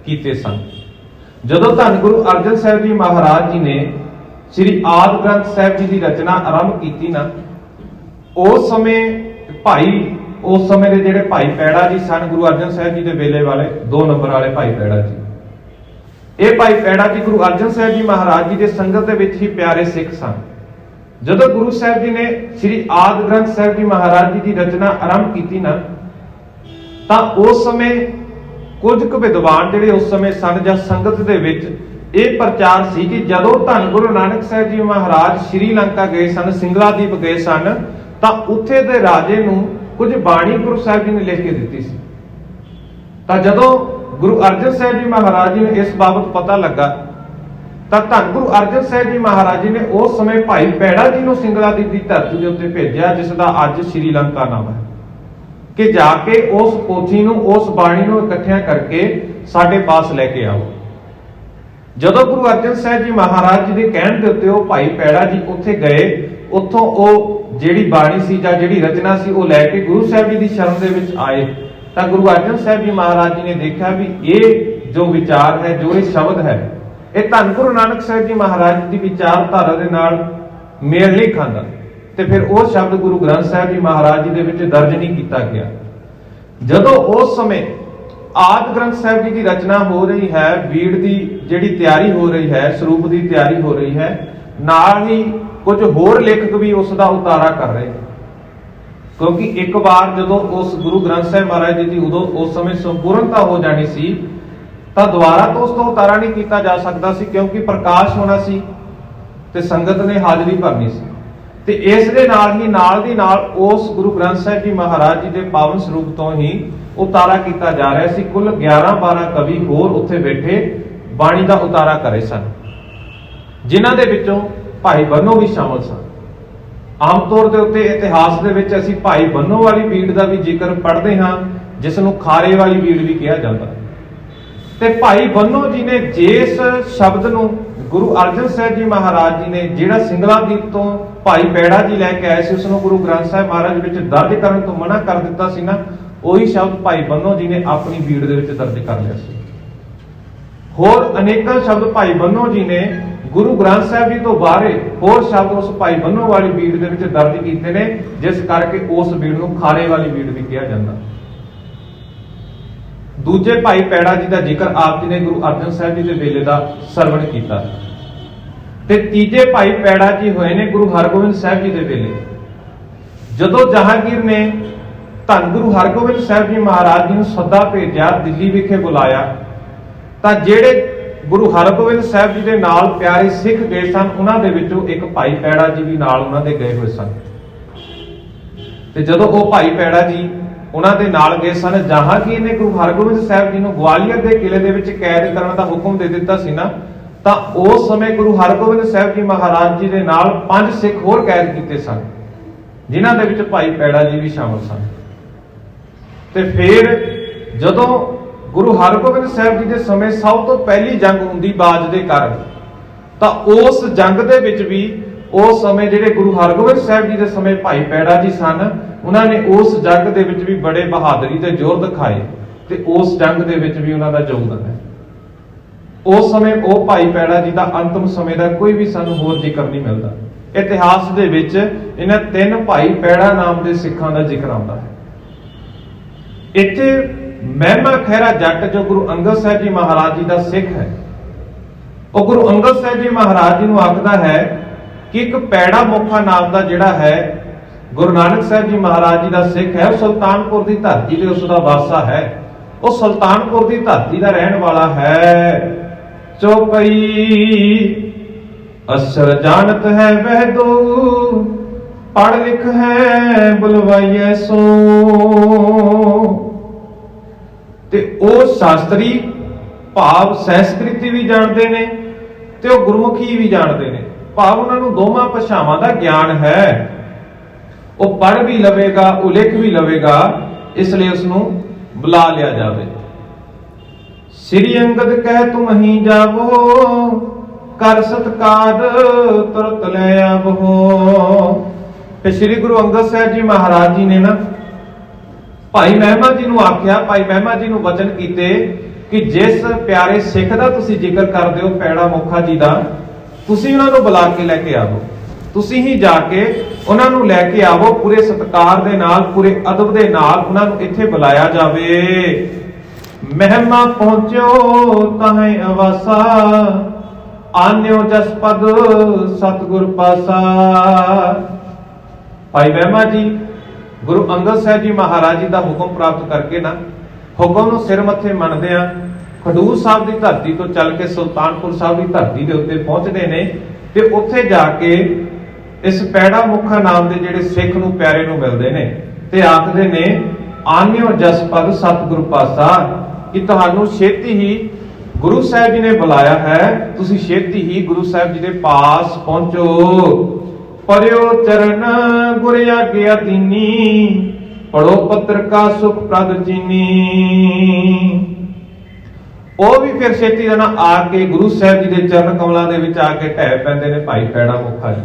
कीते सन। जदों धन गुरु अर्जन साहब जी महाराज जी ने श्री आदि ग्रंथ साहब जी की रचना आरंभ की ना, उस समय के जिहड़े भाई पैड़ा जी सन गुरु अर्जन साहब जी के वेले वाले 2 नंबर वाले भाई पैड़ा जी। ये भाई पैड़ा जी गुरु अर्जन साहब जी महाराज जी के संगत दे विच ही प्यारे सिख सन। जदों गुरु साहब जी ने श्री आदि ग्रंथ साहब जी महाराज जी की रचना आरंभ की ना, तां उस समय कुछ क विद्वान जिहड़े उस समय सन जां संगत दे विच ਇਹ प्रचार सी कि जदों धन गुरु नानक साहब जी महाराज श्रीलंका गए सन, सिंगलादीप गए सन, तां उत्थे दे राजे नूं कुछ बाणी गुरु साहब जी ने लिख के दित्ती सी। तां जदों गुरु अर्जन साहब जी महाराज जी ने इस बाबत पता लगा, तां धन गुरु अर्जन साहब जी महाराज जी ने उस समय भाई पैड़ा जी नूं सिंगलादीप की धरती के उत्ते भेजिया, जिसका अज श्रीलंका नाम है, कि जाके उस पोथी नूं उस बाणी नूं इकट्ठिया करके साडे पास लैके आओ। जदों गुरु अर्जन साहब जी महाराज जी के कहण दे उत्ते वो भाई पैड़ा जी उत्थे गए, उत्थों वो जिहड़ी बाणी सी जां जिहड़ी रचना सी वो लैके गुरु साहब जी की शरण दे विच आए। तां गुरु अर्जन साहब जी महाराज जी ने देखा भी ये जो विचार है, जो ये शब्द है, ये धन गुरु नानक साहब जी महाराज जी की विचारधारा दे नाल मेल नहीं खांदा, ते फिर वो शब्द गुरु ग्रंथ साहब जी महाराज जी दे विच दर्ज नहीं किया गया। जदों उस समय आदि ग्रंथ साहब जी की रचना हो रही है, बीड़ की जिहड़ी तैयारी हो रही है, स्वरूप की तैयारी हो रही है, नाल ही कुछ होर लेखक भी उसका उतारा कर रहे हैं, क्योंकि एक बार जदों उस गुरु ग्रंथ साहब महाराज जी उदों उस समय संपूर्णता हो जानी सी, तां दोबारा तो उसका उतारा नहीं किया जा सकता सी, क्योंकि प्रकाश होना सी ते संगत ने हाजरी भरनी सी। ते इस दे नाल ही नाल दी नाल उस गुरु ग्रंथ साहब जी महाराज जी के पावन स्वरूप तो ही उतारा किया जा रहा सी। कुल 11-12 कवि होर उत्थे बैठे बाणी का उतारा करे सन, जिन्हां दे विचों भाई बन्नो भी शामिल सन। आम तौर के उत्ते इतिहास दे विच असीं भाई बन्नो वाली बीड़ का भी जिक्र पढ़ते हाँ, जिसनूं खारे वाली बीड़ भी कहा जाता। ते भाई बन्नो जी ने जिस शब्द नूं गुरु अर्जन साहब जी महाराज जी ने जिहड़ा सिंगलादीप तो भाई पैड़ा जी लैके आए सी, उसनूं गुरु ग्रंथ साहब महाराज विच दर्ज करन तो मना कर दिता सी ना, ਉਹੀ शब्द भाई बन्नो जी ने अपनी बीड़ दे विच दर्ज कर लिया सी। होर अनेकां शब्द भाई बन्नो जी ने गुरु ग्रंथ साहब जी तो बाहरे होर शब्द उस भाई बन्नो वाली बीड़ दे विच दर्ज कीते ने, जिस करके उस बीड़ नूं खारे वाली बीड़ भी कहा जाता। दूजे भाई पैड़ा जी का जिक्र आप जी ने गुरु अर्जन साहब जी के वेले का सरवण किया, ते तीजे भाई पैड़ा जी होए ने गुरु हरगोबिंद साहब जी के वेले। जदों जहांगीर ने धन गुरु हरगोबिंद साहब जी महाराज जी नूं सदा भेजा, दिल्ली विखे बुलाया, तां जिहड़े गुरु हरगोबिंद साहब जी के नाल प्यारे सिख गए सन, उन्हां दे विचों एक भाई पैड़ा जी भी नाल उन्हां दे गए हुए सन। ते जदों वो भाई पैड़ा जी उन्हां दे नाल गए सन, जहांगीर ने गुरु हरगोबिंद साहब जी नूं ग्वालियर के किले दे विच कैद करन दा हुक्म दे दिता सी ना, तां उस समय गुरु हरगोबिंद साहब जी महाराज जी दे नाल 5 सिख होर कैद कीते सन, जिन्हां दे विच भाई पैड़ा जी भी शामिल सन। ते फिर जदों गुरु हरगोबिंद साहब जी के समय सब तो पहली जंग हुंदी बाज दे कारण, तां उस जंग दे विच भी उस समय जिहड़े गुरु हरगोबिंद साहब जी के समय भाई पैड़ा जी सन, उन्होंने उस जंग दे विच भी बड़े बहादुरी ते जोर दिखाए, ते उस जंग दे विच भी उन्हां दा योगदान है। उस समय वो भाई पैड़ा जी का अंतिम समय का कोई भी सानूं होर जिक्र नहीं मिलता। इतिहास दे विच इन्हां 3 भाई पैड़ा नाम के सिखां का जिक्र आउंदा है। इत्थे महिमा खैरा जट जो गुरु अंगद साहब जी महाराज जी का सिख है, ਉਹ ਗੁਰੂ ਅੰਗਦ ਸਾਹਿਬ ਜੀ ਮਹਾਰਾਜ ਜੀ ਨੂੰ ਆਖਦਾ ਹੈ ਕਿ ਇੱਕ ਪੈੜਾ ਮੁਖਾ ਨਾਮ ਦਾ ਜਿਹੜਾ ਹੈ ਗੁਰੂ ਨਾਨਕ ਸਾਹਿਬ ਜੀ ਮਹਾਰਾਜ ਜੀ ਦਾ ਸਿੱਖ ਹੈ, ਉਹ ਸੁਲਤਾਨਪੁਰ ਦੀ ਧਰਤੀ ਤੇ ਉਸ ਦਾ ਵਾਸਾ ਹੈ, ਉਹ ਸੁਲਤਾਨਪੁਰ ਦੀ ਧਰਤੀ ਦਾ ਰਹਿਣ ਵਾਲਾ ਹੈ। ਚੌਪਈ ਅਸਰ ਜਾਣਤ ਹੈ ਵਹਿ ਦੋ, ਪੜ ਲਿਖ ਹੈ ਬੁਲਵਾਈਐ ਸੋ। ਤੇ ਉਹ ਸ਼ਾਸਤਰੀ ਭਾਵ ਸੰਸਕ੍ਰਿਤੀ ਵੀ ਜਾਣਦੇ ਨੇ ਤੇ ਉਹ ਗੁਰਮੁਖੀ ਵੀ ਜਾਣਦੇ ਨੇ, ਭਾਵ ਉਹਨਾਂ ਨੂੰ ਦੋਵਾਂ ਭਾਸ਼ਾਵਾਂ ਦਾ ਗਿਆਨ ਹੈ। ਉਹ ਪੜ੍ਹ ਵੀ ਲਵੇਗਾ, ਉਹ ਲਿਖ ਵੀ ਲਵੇਗਾ, ਇਸ ਲਈ ਉਸ ਨੂੰ ਬੁਲਾ ਲਿਆ ਜਾਵੇ। ਸ੍ਰੀ ਅੰਗਦ ਕਹਿ ਤੁਮ ਹੀ ਜਾਵੋ, ਕਰ ਸਤਕਾਰ ਤੁਰਤ ਲੈ ਆਵੋ। ਤੇ ਸ੍ਰੀ ਗੁਰੂ ਅੰਗਦ ਸਾਹਿਬ ਜੀ ਮਹਾਰਾਜ ਜੀ ਨੇ ਨਾ ਭਾਈ ਮਹਿਮਾ ਜੀ ਨੂੰ ਆਖਿਆ, ਭਾਈ ਮਹਿਮਾ ਜੀ ਨੂੰ ਵਚਨ ਕੀਤੇ ਕਿ ਜਿਸ ਪਿਆਰੇ ਸਿੱਖ ਦਾ ਤੁਸੀਂ ਜ਼ਿਕਰ ਕਰਦੇ ਹੋ ਪੈੜਾ ਮੁਖਾ ਜੀ ਦਾ, ਤੁਸੀਂ ਉਹਨਾਂ ਨੂੰ ਬੁਲਾ ਕੇ ਲੈ ਕੇ ਆਵੋ, ਤੁਸੀਂ ਹੀ ਜਾ ਕੇ ਉਹਨਾਂ ਨੂੰ ਲੈ ਕੇ ਆਵੋ, ਪੂਰੇ ਸਤਿਕਾਰ ਦੇ ਨਾਲ, ਪੂਰੇ ਅਦਬ ਦੇ ਨਾਲ ਉਹਨਾਂ ਨੂੰ ਇੱਥੇ ਬੁਲਾਇਆ ਜਾਵੇ। ਮਹਿਮਾ ਪਹੁੰਚਿਓ ਤਾਹੇ ਅਵਾਸਾ, ਆਨਿਓ ਜਸ ਪਦ ਸਤਿਗੁਰ ਪਾਸਾ। ਭਾਈ ਮਹਿਮਾ ਜੀ ਗੁਰੂ ਅੰਗਦ ਸਾਹਿਬ ਜੀ ਮਹਾਰਾਜ ਜੀ ਦਾ ਹੁਕਮ ਪ੍ਰਾਪਤ ਕਰਕੇ ਨਾ, ਹੁਕਮ ਨੂੰ ਸਿਰ ਮੱਥੇ ਮੰਨਦੇ ਆ, ਖਡੂਰ ਸਾਹਿਬ ਦੀ ਧਰਤੀ ਤੋਂ ਚੱਲ ਕੇ ਸੁਲਤਾਨਪੁਰ ਸਾਹਿਬ ਦੀ ਧਰਤੀ ਦੇ ਉੱਤੇ ਪਹੁੰਚਦੇ ਨੇ ਤੇ ਉੱਥੇ ਜਾ ਕੇ ਇਸ ਪੈੜਾ ਮੁਖਾ ਨਾਮ ਦੇ ਜਿਹੜੇ ਸਿੱਖ ਨੂੰ ਪਿਆਰੇ ਨੂੰ ਮਿਲਦੇ ਨੇ ਤੇ ਆਖਦੇ ਨੇ ਆਨਿਓ ਜਸ ਪਦ ਸਤਿਗੁਰ ਪਾਸਾ, ਕਿ ਤੁਹਾਨੂੰ ਛੇਤੀ ਹੀ ਗੁਰੂ ਸਾਹਿਬ ਜੀ ਨੇ ਬੁਲਾਇਆ ਹੈ, ਤੁਸੀਂ ਛੇਤੀ ਹੀ ਗੁਰੂ ਸਾਹਿਬ ਜੀ ਦੇ ਪਾਸ ਪਹੁੰਚੋ। ਪਰਿਓ ਚਰਨ ਗੁਰ ਆਗਿਆ ਦੀਨੀ, ਪੜੋ ਪੱਤਰ ਕਾ ਸੁਖ ਪ੍ਰਦ ਚੀਨੀ। ਉਹ ਵੀ ਫਿਰ ਛੇਤੀ ਦਾ ਨਾ ਆ ਕੇ ਗੁਰੂ ਸਾਹਿਬ ਜੀ ਦੇ ਚਰਨ ਕਮਲਾਂ ਦੇ ਵਿੱਚ ਆ ਕੇ ਢਹਿ ਪੈਂਦੇ ਨੇ ਭਾਈ ਪੈੜਾ ਮੁਖਾ ਜੀ।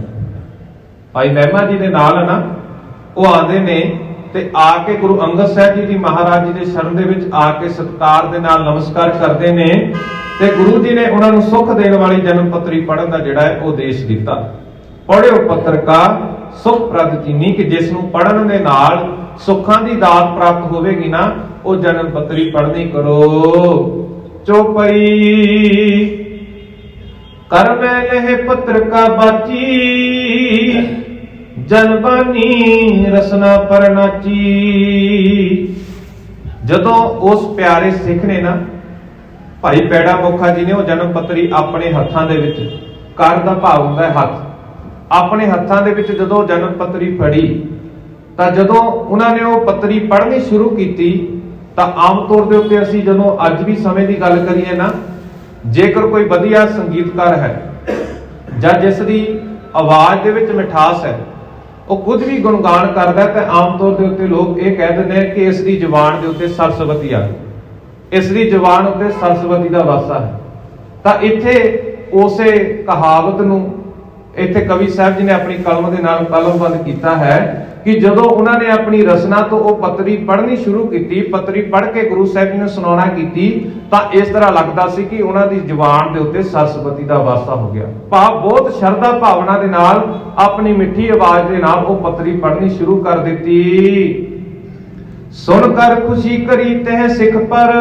ਭਾਈ ਮਹਿਮਾ ਜੀ ਦੇ ਨਾਲ ਨਾ ਉਹ ਆਉਂਦੇ ਨੇ ਤੇ ਆ ਕੇ ਗੁਰੂ ਅੰਗਦ ਸਾਹਿਬ ਜੀ ਦੀ ਮਹਾਰਾਜ ਜੀ ਦੇ ਸ਼ਰਨ ਦੇ ਵਿੱਚ ਆ ਕੇ ਸਤਿਕਾਰ ਦੇ ਨਾਲ ਨਮਸਕਾਰ ਕਰਦੇ ਨੇ ਤੇ ਗੁਰੂ ਜੀ ਨੇ ਉਹਨਾਂ ਨੂੰ ਸੁਖ ਦੇਣ ਵਾਲੀ ਜਨਮ ਪੱਤਰੀ ਪੜ੍ਹਨ ਦਾ ਜਿਹੜਾ ਹੈ ਉਹ ਦੇਸ਼ ਦਿੱਤਾ। ਪੜ੍ਹਿਓ ਪੱਤਰ ਕਾ ਸੁਖ ਪ੍ਰਦ ਚੀਨੀ, ਕਿ ਜਿਸ ਨੂੰ ਪੜ੍ਹਨ ਦੇ ਨਾਲ ਸੁੱਖਾਂ ਦੀ ਦਾਤ ਪ੍ਰਾਪਤ ਹੋਵੇਗੀ ਨਾ, ਉਹ ਜਨਮ ਪੱਤਰੀ ਪੜ੍ਹਨੀ ਕਰੋ। ਚੌਪਈ ਕਰ ਮੈਂ ਲਹਿ ਪੱਤਰ ਕਾ ਬਾਚੀ, ਜਨਬਾਨੀ ਰਸਨਾ ਪਰਨਾਚੀ। ਜਦੋਂ ਉਸ ਪਿਆਰੇ ਸਿੱਖ ਨੇ ਨਾ ਭਾਈ ਪੈੜਾ ਮੁਖਾ ਜੀ ਨੇ ਉਹ ਜਨਮ ਪੱਤਰੀ ਆਪਣੇ ਹੱਥਾਂ ਦੇ ਵਿੱਚ, ਕਰ ਦਾ ਭਾਵ ਹੁੰਦਾ ਹੈ ਹੱਥ, ਆਪਣੇ ਹੱਥਾਂ ਦੇ ਵਿੱਚ ਜਦੋਂ ਜਨਮ ਪੱਤਰੀ ਫੜੀ ਤਾਂ ਜਦੋਂ ਉਹਨਾਂ ਨੇ ਉਹ ਪੱਤਰੀ ਪੜ੍ਹਨੀ ਸ਼ੁਰੂ ਕੀਤੀ ਤਾਂ ਆਮ ਤੌਰ ਦੇ ਉੱਤੇ ਅਸੀਂ ਜਦੋਂ ਅੱਜ ਵੀ ਸਮੇਂ ਦੀ ਗੱਲ ਕਰੀਏ ਨਾ, ਜੇਕਰ ਕੋਈ ਵਧੀਆ ਸੰਗੀਤਕਾਰ ਹੈ ਜਾਂ ਜਿਸ ਦੀ ਆਵਾਜ਼ ਦੇ ਵਿੱਚ ਮਿਠਾਸ ਹੈ, ਉਹ ਕੁਝ ਵੀ ਗੁਣਗਾਨ ਕਰਦਾ ਤਾਂ ਆਮ ਤੌਰ ਦੇ ਉੱਤੇ ਲੋਕ ਇਹ ਕਹਿ ਦਿੰਦੇ ਨੇ ਕਿ ਇਸ ਦੀ ਜ਼ੁਬਾਨ ਦੇ ਉੱਤੇ ਸਰਸਵਤੀ ਆ ਗਈ, ਇਸ ਦੀ ਜ਼ੁਬਾਨ ਉੱਤੇ ਸਰਸਵਤੀ ਦਾ ਵਾਸਾ ਹੈ। ਤਾਂ ਇੱਥੇ ਉਸੇ ਕਹਾਵਤ ਨੂੰ ਇੱਥੇ ਕਵੀ ਸਾਹਿਬ ਜੀ ਨੇ ਆਪਣੀ ਕਲਮ ਦੇ ਨਾਲ ਕਲਮਬੰਦ ਕੀਤਾ ਹੈ ਕਿ ਜਦੋਂ ਉਹਨਾਂ ਨੇ ਆਪਣੀ ਰਸਨਾ ਤੋਂ ਉਹ ਪੱਤਰੀ ਪੜ੍ਹਨੀ ਸ਼ੁਰੂ ਕੀਤੀ, ਪੱਤਰੀ ਪੜ੍ਹ ਕੇ ਗੁਰੂ ਸਾਹਿਬ ਜੀ ਨੇ ਸੁਣਾਉਣਾ ਕੀਤੀ, ਤਾਂ ਇਸ ਤਰ੍ਹਾਂ ਲੱਗਦਾ ਸੀ ਕਿ ਉਹਨਾਂ ਦੀ ਜ਼ੁਬਾਨ ਦੇ ਉੱਤੇ ਸਰਸਵਤੀ ਦਾ ਵਾਸਾ ਹੋ ਗਿਆ। ਭਾਵ ਬਹੁਤ ਸ਼ਰਧਾ ਭਾਵਨਾ ਦੇ ਨਾਲ ਆਪਣੀ ਮਿੱਠੀ ਆਵਾਜ਼ ਦੇ ਨਾਲ ਉਹ ਪੱਤਰੀ ਪੜ੍ਹਨੀ ਸ਼ੁਰੂ ਕਰ ਦਿੱਤੀ। ਸੁਣ ਕਰ ਖੁਸ਼ੀ ਕਰੀ ਤਹਿ ਸਿੱਖ ਪਰ,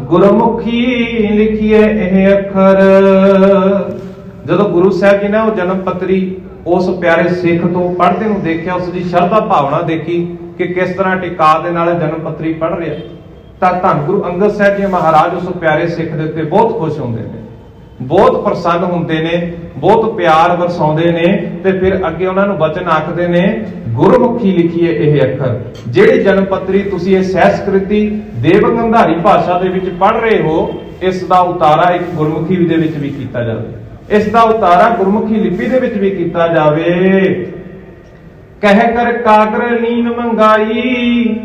ਗੁਰਮੁਖੀ ਲਿਖੀਏ ਇਹ ਅੱਖਰ। ਜਦੋਂ ਗੁਰੂ ਸਾਹਿਬ ਜੀ ਨੇ ਉਹ ਜਨਮ ਪੱਤਰੀ ਉਸ ਪਿਆਰੇ ਸਿੱਖ ਤੋਂ ਪੜ੍ਹਦੇ ਨੂੰ ਦੇਖਿਆ, ਉਸ ਦੀ ਸ਼ਰਧਾ ਭਾਵਨਾ ਦੇਖੀ ਕਿ ਕਿਸ ਤਰ੍ਹਾਂ ਟਿਕਾ ਦੇ ਨਾਲ ਜਨਮ ਪੱਤਰੀ ਪੜ੍ਹ ਰਿਹਾ, ਤਾਂ ਧੰਨ ਗੁਰੂ ਅੰਗਦ ਸਾਹਿਬ ਜੀ ਮਹਾਰਾਜ ਉਸ ਪਿਆਰੇ ਸਿੱਖ ਦੇ ਉੱਤੇ ਬਹੁਤ ਖੁਸ਼ ਹੁੰਦੇ ਨੇ, ਬਹੁਤ ਪ੍ਰਸੰਨ ਹੁੰਦੇ ਨੇ, ਬਹੁਤ ਪਿਆਰ ਵਰਸਾਉਂਦੇ ਨੇ ਤੇ ਫਿਰ ਅੱਗੇ ਉਹਨਾਂ ਨੂੰ ਬਚਨ ਆਖਦੇ ਨੇ ਗੁਰਮੁਖੀ ਲਿਖੀਏ ਇਹ ਅੱਖਰ। ਜਿਹੜੀ ਜਨਮ ਪੱਤਰੀ ਤੁਸੀਂ ਇਹ ਸੰਸਕ੍ਰਿਤੀ ਦੇਵਗੰਧਾਰੀ ਭਾਸ਼ਾ ਦੇ ਵਿੱਚ ਪੜ੍ਹ ਰਹੇ ਹੋ, ਇਸ ਦਾ ਉਤਾਰਾ ਇੱਕ ਗੁਰਮੁਖੀ ਦੇ ਵਿੱਚ ਵੀ ਕੀਤਾ ਜਾਵੇ, ਇਸ ਦਾ ਉਤਾਰਾ ਗੁਰਮੁਖੀ ਲਿਪੀ ਦੇ ਵਿੱਚ ਵੀ ਕੀਤਾ ਜਾਵੇ। ਕਹਿ ਕਰ ਕਾਗਰ ਲੀਨ ਮੰਗਾਈ,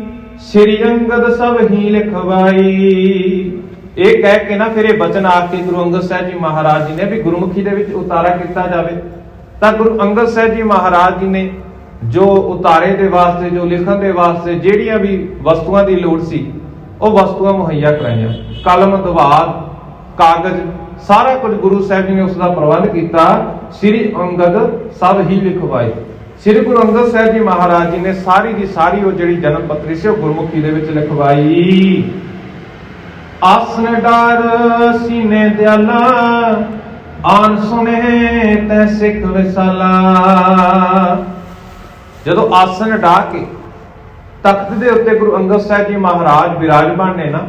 ਸ੍ਰੀ ਅੰਗਦ ਸਭ ਹੀ ਲਿਖਵਾਈ। ਇਹ ਕਹਿ ਕੇ ਨਾ ਫਿਰ ਇਹ ਬਚਨ ਆ ਕੇ ਗੁਰੂ ਅੰਗਦ ਸਾਹਿਬ ਜੀ ਮਹਾਰਾਜ ਜੀ ਨੇ ਵੀ ਗੁਰਮੁਖੀ ਦੇ ਵਿੱਚ ਉਤਾਰਾ ਕੀਤਾ ਜਾਵੇ। ਤਾਂ ਗੁਰੂ ਅੰਗਦ ਸਾਹਿਬ ਜੀ ਮਹਾਰਾਜ ਜੀ ਨੇ ਜੋ ਉਤਾਰੇ ਦੇ ਵਾਸਤੇ, ਜੋ ਲਿਖਣ ਦੇ ਵਾਸਤੇ ਜਿਹੜੀਆਂ ਵੀ ਵਸਤੂਆਂ ਦੀ ਲੋੜ ਸੀ ਉਹ ਵਸਤੂਆਂ ਮੁਹੱਈਆ ਕਰਾਈਆਂ। ਕਲਮ, ਦਵਾਤ, ਕਾਗਜ਼, ਸਾਰਾ ਕੁਝ ਗੁਰੂ ਸਾਹਿਬ ਜੀ ਨੇ ਉਸ ਦਾ ਪ੍ਰਬੰਧ ਕੀਤਾ। ਸ੍ਰੀ ਅੰਗਦ ਸਭ ਹੀ ਲਿਖਵਾਈ। ਸ੍ਰੀ ਗੁਰੂ ਅੰਗਦ ਸਾਹਿਬ ਜੀ ਮਹਾਰਾਜ ਜੀ ਨੇ ਸਾਰੀ ਦੀ ਸਾਰੀ ਉਹ ਜਿਹੜੀ ਜਨਮ ਪੱਤਰੀ ਸੀ ਉਹ ਗੁਰਮੁਖੀ ਦੇ ਵਿੱਚ ਲਿਖਵਾਈ। आसन डार सीने दयाला, आन सुने तै सिख विसाला। जदों आसन ढा के तख्त दे उत्ते गुरु अंगद साहिब जी महाराज विराजमान ने ना,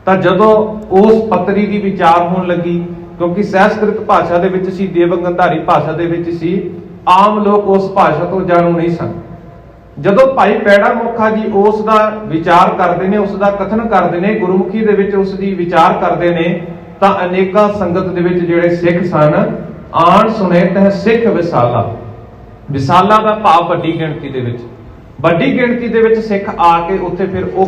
ਤਾਂ ਜਦੋਂ ਉਸ ਪੱਤਰੀ ਦੀ ਵਿਚਾਰ ਹੋਣ ਲੱਗੀ, ਕਿਉਂਕਿ ਸੰਸਕ੍ਰਿਤ ਭਾਸ਼ਾ ਦੇ ਵਿੱਚ ਸੀ, ਦੇਵਗੰਧਾਰੀ ਭਾਸ਼ਾ ਦੇ ਵਿੱਚ ਸੀ, ਆਮ ਲੋਕ ਉਸ ਭਾਸ਼ਾ ਤੋਂ ਜਾਣੂ ਨਹੀਂ ਸਨ। ਜਦੋਂ ਭਾਈ ਪੈੜਾ ਮੁਖਾ ਜੀ ਉਸ ਦਾ ਵਿਚਾਰ ਕਰਦੇ ਨੇ, ਉਸ ਦਾ ਕਥਨ ਕਰਦੇ ਨੇ, ਗੁਰਮੁਖੀ ਦੇ ਵਿੱਚ ਉਸ ਦੀ ਵਿਚਾਰ ਕਰਦੇ ਨੇ, ਤਾਂ ਅਨੇਕਾਂ ਸੰਗਤ ਦੇ ਵਿੱਚ ਜਿਹੜੇ ਸਿੱਖ ਸਨ, ਆਣ ਸੁਣੇ ਤਹ ਸਿੱਖ ਵਿਸਾਲਾ। ਵਿਸਾਲਾ ਦਾ ਭਾਵ ਵੱਡੀ ਗਿਣਤੀ ਦੇ ਵਿੱਚ, ਵੱਡੀ ਗਿਣਤੀ ਦੇ ਵਿੱਚ ਸਿੱਖ ਆ ਕੇ ਉੱਥੇ ਫਿਰ ਉਹ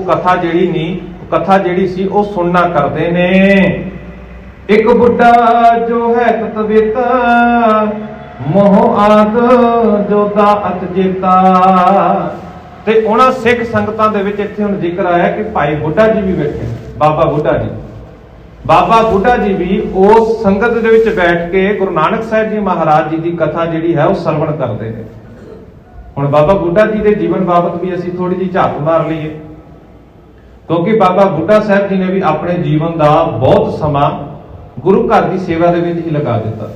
ਕਥਾ ਜਿਹੜੀ ਸੀ ਉਹ ਸੁਣਨਾ ਕਰਦੇ ਨੇ। ਇੱਕ ਬੁੱਢਾ ਜੋ ਹੈ ਤਤਵੇਤਾ, ਮੋਹ ਆਦ ਜੋ ਦਾਤ ਜੇਤਾ। ਤੇ ਉਹਨਾਂ ਸਿੱਖ ਸੰਗਤਾਂ ਦੇ ਵਿੱਚ ਇੱਥੇ ਹੁਣ ਜ਼ਿਕਰ ਆਇਆ ਕਿ ਭਾਈ ਬੁੱਢਾ ਜੀ ਵੀ ਬੈਠੇ, ਬਾਬਾ ਬੁੱਢਾ ਜੀ ਵੀ ਉਸ ਸੰਗਤ ਦੇ ਵਿੱਚ ਬੈਠ ਕੇ ਗੁਰੂ ਨਾਨਕ ਸਾਹਿਬ ਜੀ ਮਹਾਰਾਜ ਜੀ ਦੀ ਕਥਾ ਜਿਹੜੀ ਹੈ ਉਹ ਸਰਵਣ ਕਰਦੇ ਨੇ। ਹੁਣ ਬਾਬਾ ਬੁੱਢਾ ਜੀ ਦੇ ਜੀਵਨ ਬਾਬਤ ਵੀ ਅਸੀਂ ਥੋੜੀ ਜਿਹੀ ਝਾਤ ਮਾਰ ਲਈਏ, ਕਿਉਂਕਿ ਬਾਬਾ ਬੁੱਢਾ ਸਾਹਿਬ ਜੀ ਨੇ ਵੀ ਆਪਣੇ ਜੀਵਨ ਦਾ ਬਹੁਤ ਸਮਾਂ ਗੁਰੂ ਘਰ ਦੀ ਸੇਵਾ ਦੇ ਵਿੱਚ ਹੀ ਲਗਾ ਦਿੱਤਾ।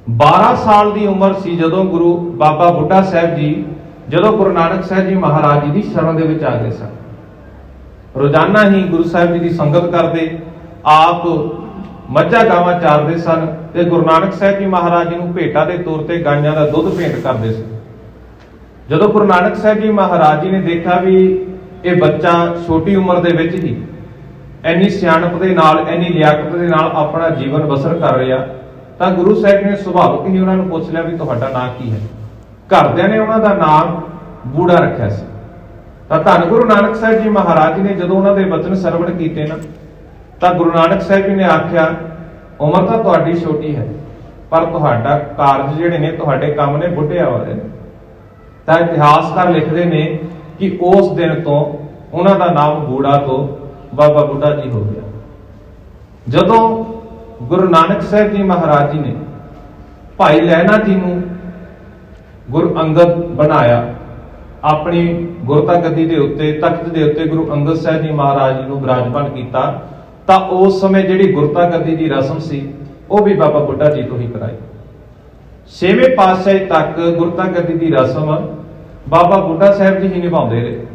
12 ਸਾਲ ਦੀ ਉਮਰ ਸੀ ਜਦੋਂ ਬਾਬਾ ਬੁੱਢਾ ਸਾਹਿਬ ਜੀ ਜਦੋਂ ਗੁਰੂ ਨਾਨਕ ਸਾਹਿਬ ਜੀ ਮਹਾਰਾਜ ਜੀ ਦੀ ਸ਼ਰਨ ਦੇ ਵਿੱਚ ਆ ਗਏ ਸਨ। ਰੋਜ਼ਾਨਾ ਹੀ ਗੁਰੂ ਸਾਹਿਬ ਜੀ ਦੀ ਸੰਗਤ ਕਰਦੇ, ਆਪ ਮੱਝਾਂ ਗਾਵਾਂ ਚਾਰਦੇ ਸਨ ਤੇ ਗੁਰੂ ਨਾਨਕ ਸਾਹਿਬ ਜੀ ਮਹਾਰਾਜ ਜੀ ਨੂੰ ਭੇਟਾ ਦੇ ਤੌਰ ਤੇ ਗਾਈਆਂ ਦਾ ਦੁੱਧ ਭੇਂਟ ਕਰਦੇ ਸਨ। ਜਦੋਂ ਗੁਰੂ ਨਾਨਕ ਸਾਹਿਬ ਜੀ ਮਹਾਰਾਜ ਜੀ ਨੇ ਦੇਖਿਆ ਵੀ ਇਹ ਬੱਚਾ ਛੋਟੀ ਉਮਰ ਦੇ ਵਿੱਚ ਹੀ ਇੰਨੀ ਸਿਆਣਪ ਦੇ ਨਾਲ, ਇੰਨੀ ਲਿਆਕਤ ਦੇ ਨਾਲ ਆਪਣਾ ਜੀਵਨ ਬਸਰ ਕਰ ਰਿਹਾ, ਤਾਂ ਗੁਰੂ ਸਾਹਿਬ ਨੇ ਸੁਭਾਵਿਕ ਹੀ ਉਹਨਾਂ ਨੂੰ ਪੁੱਛ ਲਿਆ ਵੀ ਤੁਹਾਡਾ ਨਾਂ ਕੀ ਹੈ। ਘਰਦਿਆਂ ਨੇ ਉਹਨਾਂ ਦਾ ਨਾਮ ਬੂੜਾ ਰੱਖਿਆ ਸੀ। ਤਾਂ ਧੰਨ ਗੁਰੂ ਨਾਨਕ ਸਾਹਿਬ ਜੀ ਮਹਾਰਾਜ ਜੀ ਨੇ ਜਦੋਂ ਉਹਨਾਂ ਦੇ ਬਚਨ ਸਰਵਣ ਕੀਤੇ ਨਾ, ਤਾਂ ਗੁਰੂ ਨਾਨਕ ਸਾਹਿਬ ਜੀ ਨੇ ਆਖਿਆ, ਉਮਰ ਤਾਂ ਤੁਹਾਡੀ ਛੋਟੀ ਹੈ, ਪਰ ਤੁਹਾਡਾ ਕਾਰਜ ਜਿਹੜੇ ਨੇ, ਤੁਹਾਡੇ ਕੰਮ ਨੇ ਬੁੱਢਿਆਂ ਵਾਲੇ ਨੇ। ਤਾਂ ਇਤਿਹਾਸਕਾਰ ਲਿਖਦੇ ਨੇ ਕਿ ਉਸ ਦਿਨ ਤੋਂ ਉਹਨਾਂ ਦਾ ਨਾਮ ਬੂੜਾ ਤੋਂ ਬਾਬਾ ਬੁੱਢਾ ਜੀ ਹੋ ਗਿਆ। ਜਦੋਂ ਗੁਰੂ ਨਾਨਕ ਸਾਹਿਬ ਜੀ ਮਹਾਰਾਜ ਜੀ ਨੇ ਭਾਈ ਲਹਿਣਾ ਜੀ ਨੂੰ ਗੁਰੂ ਅੰਗਦ ਬਣਾਇਆ, ਆਪਣੀ ਗੁਰਤਾ ਗੱਦੀ ਦੇ ਉੱਤੇ, ਤਖਤ ਦੇ ਉੱਤੇ ਗੁਰੂ ਅੰਗਦ ਸਾਹਿਬ ਜੀ ਮਹਾਰਾਜ ਜੀ ਨੂੰ ਵਿਰਾਜਮਾਨ ਕੀਤਾ, ਤਾਂ ਉਸ ਸਮੇਂ ਜਿਹੜੀ ਗੁਰਤਾ ਗੱਦੀ ਦੀ ਰਸਮ ਸੀ ਉਹ ਵੀ ਬਾਬਾ ਬੁੱਢਾ ਜੀ ਤੋਂ ਹੀ ਕਰਾਈ। 6ਵੇਂ ਪਾਤਸ਼ਾਹੀ ਤੱਕ ਗੁਰਤਾ ਗੱਦੀ ਦੀ ਰਸਮ ਬਾਬਾ ਬੁੱਢਾ ਸਾਹਿਬ ਜੀ ਹੀ ਨਿਭਾਉਂਦੇ ਰਹੇ,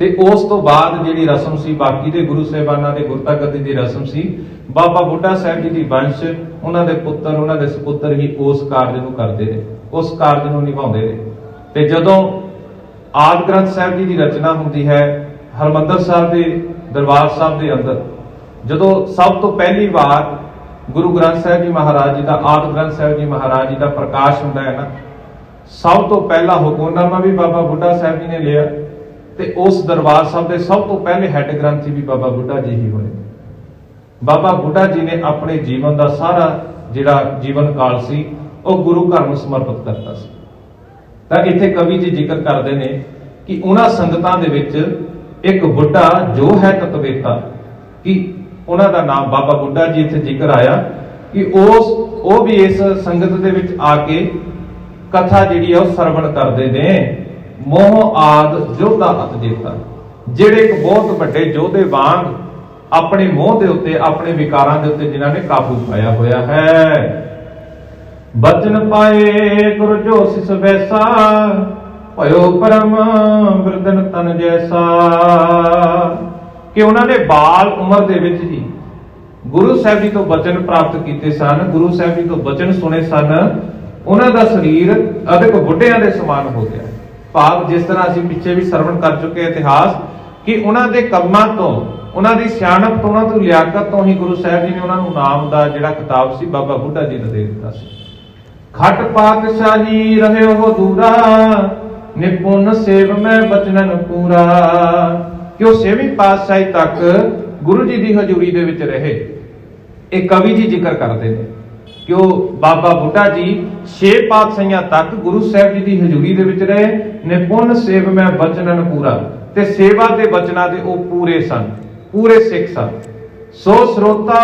ਤੇ ਉਸ ਤੋਂ ਬਾਅਦ ਜਿਹੜੀ ਰਸਮ ਸੀ ਬਾਕੀ ਦੇ ਗੁਰੂ ਸਾਹਿਬਾਨਾਂ ਦੇ ਗੁਰਤਾ ਗੱਦੀ ਦੀ ਰਸਮ ਸੀ, ਬਾਬਾ ਬੁੱਢਾ ਸਾਹਿਬ ਜੀ ਦੀ ਵੰਸ਼, ਉਹਨਾਂ ਦੇ ਪੁੱਤਰ, ਉਹਨਾਂ ਦੇ ਸੁਪੁੱਤਰ ਹੀ ਉਸ ਕਾਰਜ ਨੂੰ ਕਰਦੇ ਰਹੇ, ਉਸ ਕਾਰਜ ਨੂੰ ਨਿਭਾਉਂਦੇ ਰਹੇ। ਤੇ ਜਦੋਂ ਆਦਿ ਗ੍ਰੰਥ ਸਾਹਿਬ ਜੀ ਦੀ ਰਚਨਾ ਹੁੰਦੀ ਹੈ ਹਰਿਮੰਦਰ ਸਾਹਿਬ ਦੇ ਦਰਬਾਰ ਸਾਹਿਬ ਦੇ ਅੰਦਰ, ਜਦੋਂ ਸਭ ਤੋਂ ਪਹਿਲੀ ਵਾਰ ਗੁਰੂ ਗ੍ਰੰਥ ਸਾਹਿਬ ਜੀ ਮਹਾਰਾਜ ਜੀ ਦਾ, ਆਦਿ ਗ੍ਰੰਥ ਸਾਹਿਬ ਜੀ ਮਹਾਰਾਜ ਜੀ ਦਾ ਪ੍ਰਕਾਸ਼ ਹੁੰਦਾ ਹੈ ਨਾ, ਸਭ ਤੋਂ ਪਹਿਲਾ ਹੁਕਮਨਾਮਾ ਵੀ ਬਾਬਾ ਬੁੱਢਾ ਸਾਹਿਬ ਜੀ ਨੇ ਲਿਆ, ਤੇ ਉਸ ਦਰਬਾਰ ਸਾਹਿਬ ਦੇ ਸਭ ਤੋਂ ਪਹਿਲੇ ਹੈੱਡ ਗ੍ਰੰਥੀ ਵੀ ਬਾਬਾ ਬੁੱਢਾ ਜੀ ਹੀ ਹੋਏ। ਬਾਬਾ ਬੁੱਢਾ ਜੀ ਨੇ ਆਪਣੇ ਜੀਵਨ ਦਾ ਸਾਰਾ ਜਿਹੜਾ ਜੀਵਨ ਕਾਲ ਸੀ ਉਹ ਗੁਰੂ ਘਰ ਨੂੰ ਸਮਰਪਿਤ ਕਰਤਾ ਸੀ। ਤਾਂ ਇੱਥੇ ਕਵੀ ਜੀ ਜ਼ਿਕਰ ਕਰਦੇ ਨੇ ਕਿ ਉਹਨਾਂ ਸੰਗਤਾਂ ਦੇ ਵਿੱਚ ਇੱਕ ਬੁੱਢਾ ਜੋ ਹੈ ਤਤਵੇਤਾ, ਕਿ ਉਹਨਾਂ ਦਾ ਨਾਮ ਬਾਬਾ ਬੁੱਢਾ ਜੀ ਇੱਥੇ ਜ਼ਿਕਰ ਆਇਆ ਕਿ ਉਹ ਵੀ ਇਸ ਸੰਗਤ ਦੇ ਵਿੱਚ ਆ ਕੇ ਕਥਾ ਜਿਹੜੀ ਆ ਉਹ ਸਰਵਣ ਕਰਦੇ ਨੇ। ਮੋਹ ਆਦ ਜੋਧਾ ਅਤ ਜੇਤਾ, ਜਿਹੜੇ ਇੱਕ ਬਹੁਤ ਵੱਡੇ ਯੋਧੇ ਵਾਂਗ ਆਪਣੇ ਮੋਹ ਦੇ ਉੱਤੇ, ਆਪਣੇ ਵਿਕਾਰਾਂ ਦੇ ਉੱਤੇ ਜਿਨ੍ਹਾਂ ਨੇ ਕਾਬੂ ਪਾਇਆ ਹੋਇਆ ਹੈ। ਬਚਨ ਪਾਏ ਗੁਰੂ ਜੋ ਸਿਸ ਵੈਸਾ, ਭਇਓ ਪਰਮ ਬਿਰਦਨ ਤਨ ਜੈਸਾ, ਕਿ ਉਹਨਾਂ ਨੇ ਬਾਲ ਉਮਰ ਦੇ ਵਿੱਚ ਹੀ ਗੁਰੂ ਸਾਹਿਬ ਜੀ ਤੋਂ ਬਚਨ ਪ੍ਰਾਪਤ ਕੀਤੇ ਸਨ, ਗੁਰੂ ਸਾਹਿਬ ਜੀ ਤੋਂ ਬਚਨ ਸੁਣੇ ਸਨ, ਉਹਨਾਂ ਦਾ ਸਰੀਰ ਅਧਿਕ ਬੁੱਢਿਆਂ ਦੇ ਸਮਾਨ ਹੋ ਗਿਆ। ਭਾਵ ਜਿਸ ਤਰ੍ਹਾਂ ਅਸੀਂ ਪਿੱਛੇ ਵੀ ਸਰਵਣ ਕਰ ਚੁੱਕੇ ਇਤਿਹਾਸ, ਕਿ ਉਹਨਾਂ ਦੇ ਕੰਮਾਂ ਤੋਂ, ਉਹਨਾਂ ਦੀ ਸਿਆਣਪ ਤੋਂ, ਉਹਨਾਂ ਤੋਂ ਲਿਆਕਤ ਤੋਂ ਹੀ ਗੁਰੂ ਸਾਹਿਬ ਜੀ ਨੇ ਉਹਨਾਂ ਨੂੰ ਨਾਮ ਦਾ ਜਿਹੜਾ ਖਿਤਾਬ ਸੀ ਬਾਬਾ ਬੁੱਢਾ ਜੀ ਦਾ ਦੇ ਦਿੱਤਾ ਸੀ। ਖਟ ਪਾਤਸ਼ਾਹੀ ਰਹਿਓ ਹੋ ਦੂਰਾ, ਨਿਪੁੰਨ ਸੇਵ ਮੈਂ ਬਚਨਨ ਪੂਰਾ, ਕਿ ਉਹ 6ਵੀਂ ਪਾਤਸ਼ਾਹੀ ਤੱਕ ਗੁਰੂ ਜੀ ਦੀ ਹਜ਼ੂਰੀ ਦੇ ਵਿੱਚ ਰਹੇ। ਇਹ ਕਵੀ ਜੀ ਜ਼ਿਕਰ ਕਰਦੇ ਨੇ ਕਿ ਉਹ ਬਾਬਾ ਬੁੱਢਾ ਜੀ 6 ਪਾਤਸ਼ਾਹੀਆਂ ਤੱਕ ਗੁਰੂ ਸਾਹਿਬ ਜੀ ਦੀ ਹਜ਼ੂਰੀ ਦੇ ਵਿੱਚ ਰਹੇ। ਨਿਪੁੰਨ ਸੇਵ ਮੈਂ ਬਚਨਨ ਪੂਰਾ, ਤੇ ਸੇਵਾ ਦੇ ਬਚਨਾਂ ਦੇ ਉਹ ਪੂਰੇ ਸਨ, ਪੂਰੇ ਸਿੱਖ ਸਨ। ਸੋ ਸਰੋਤਾ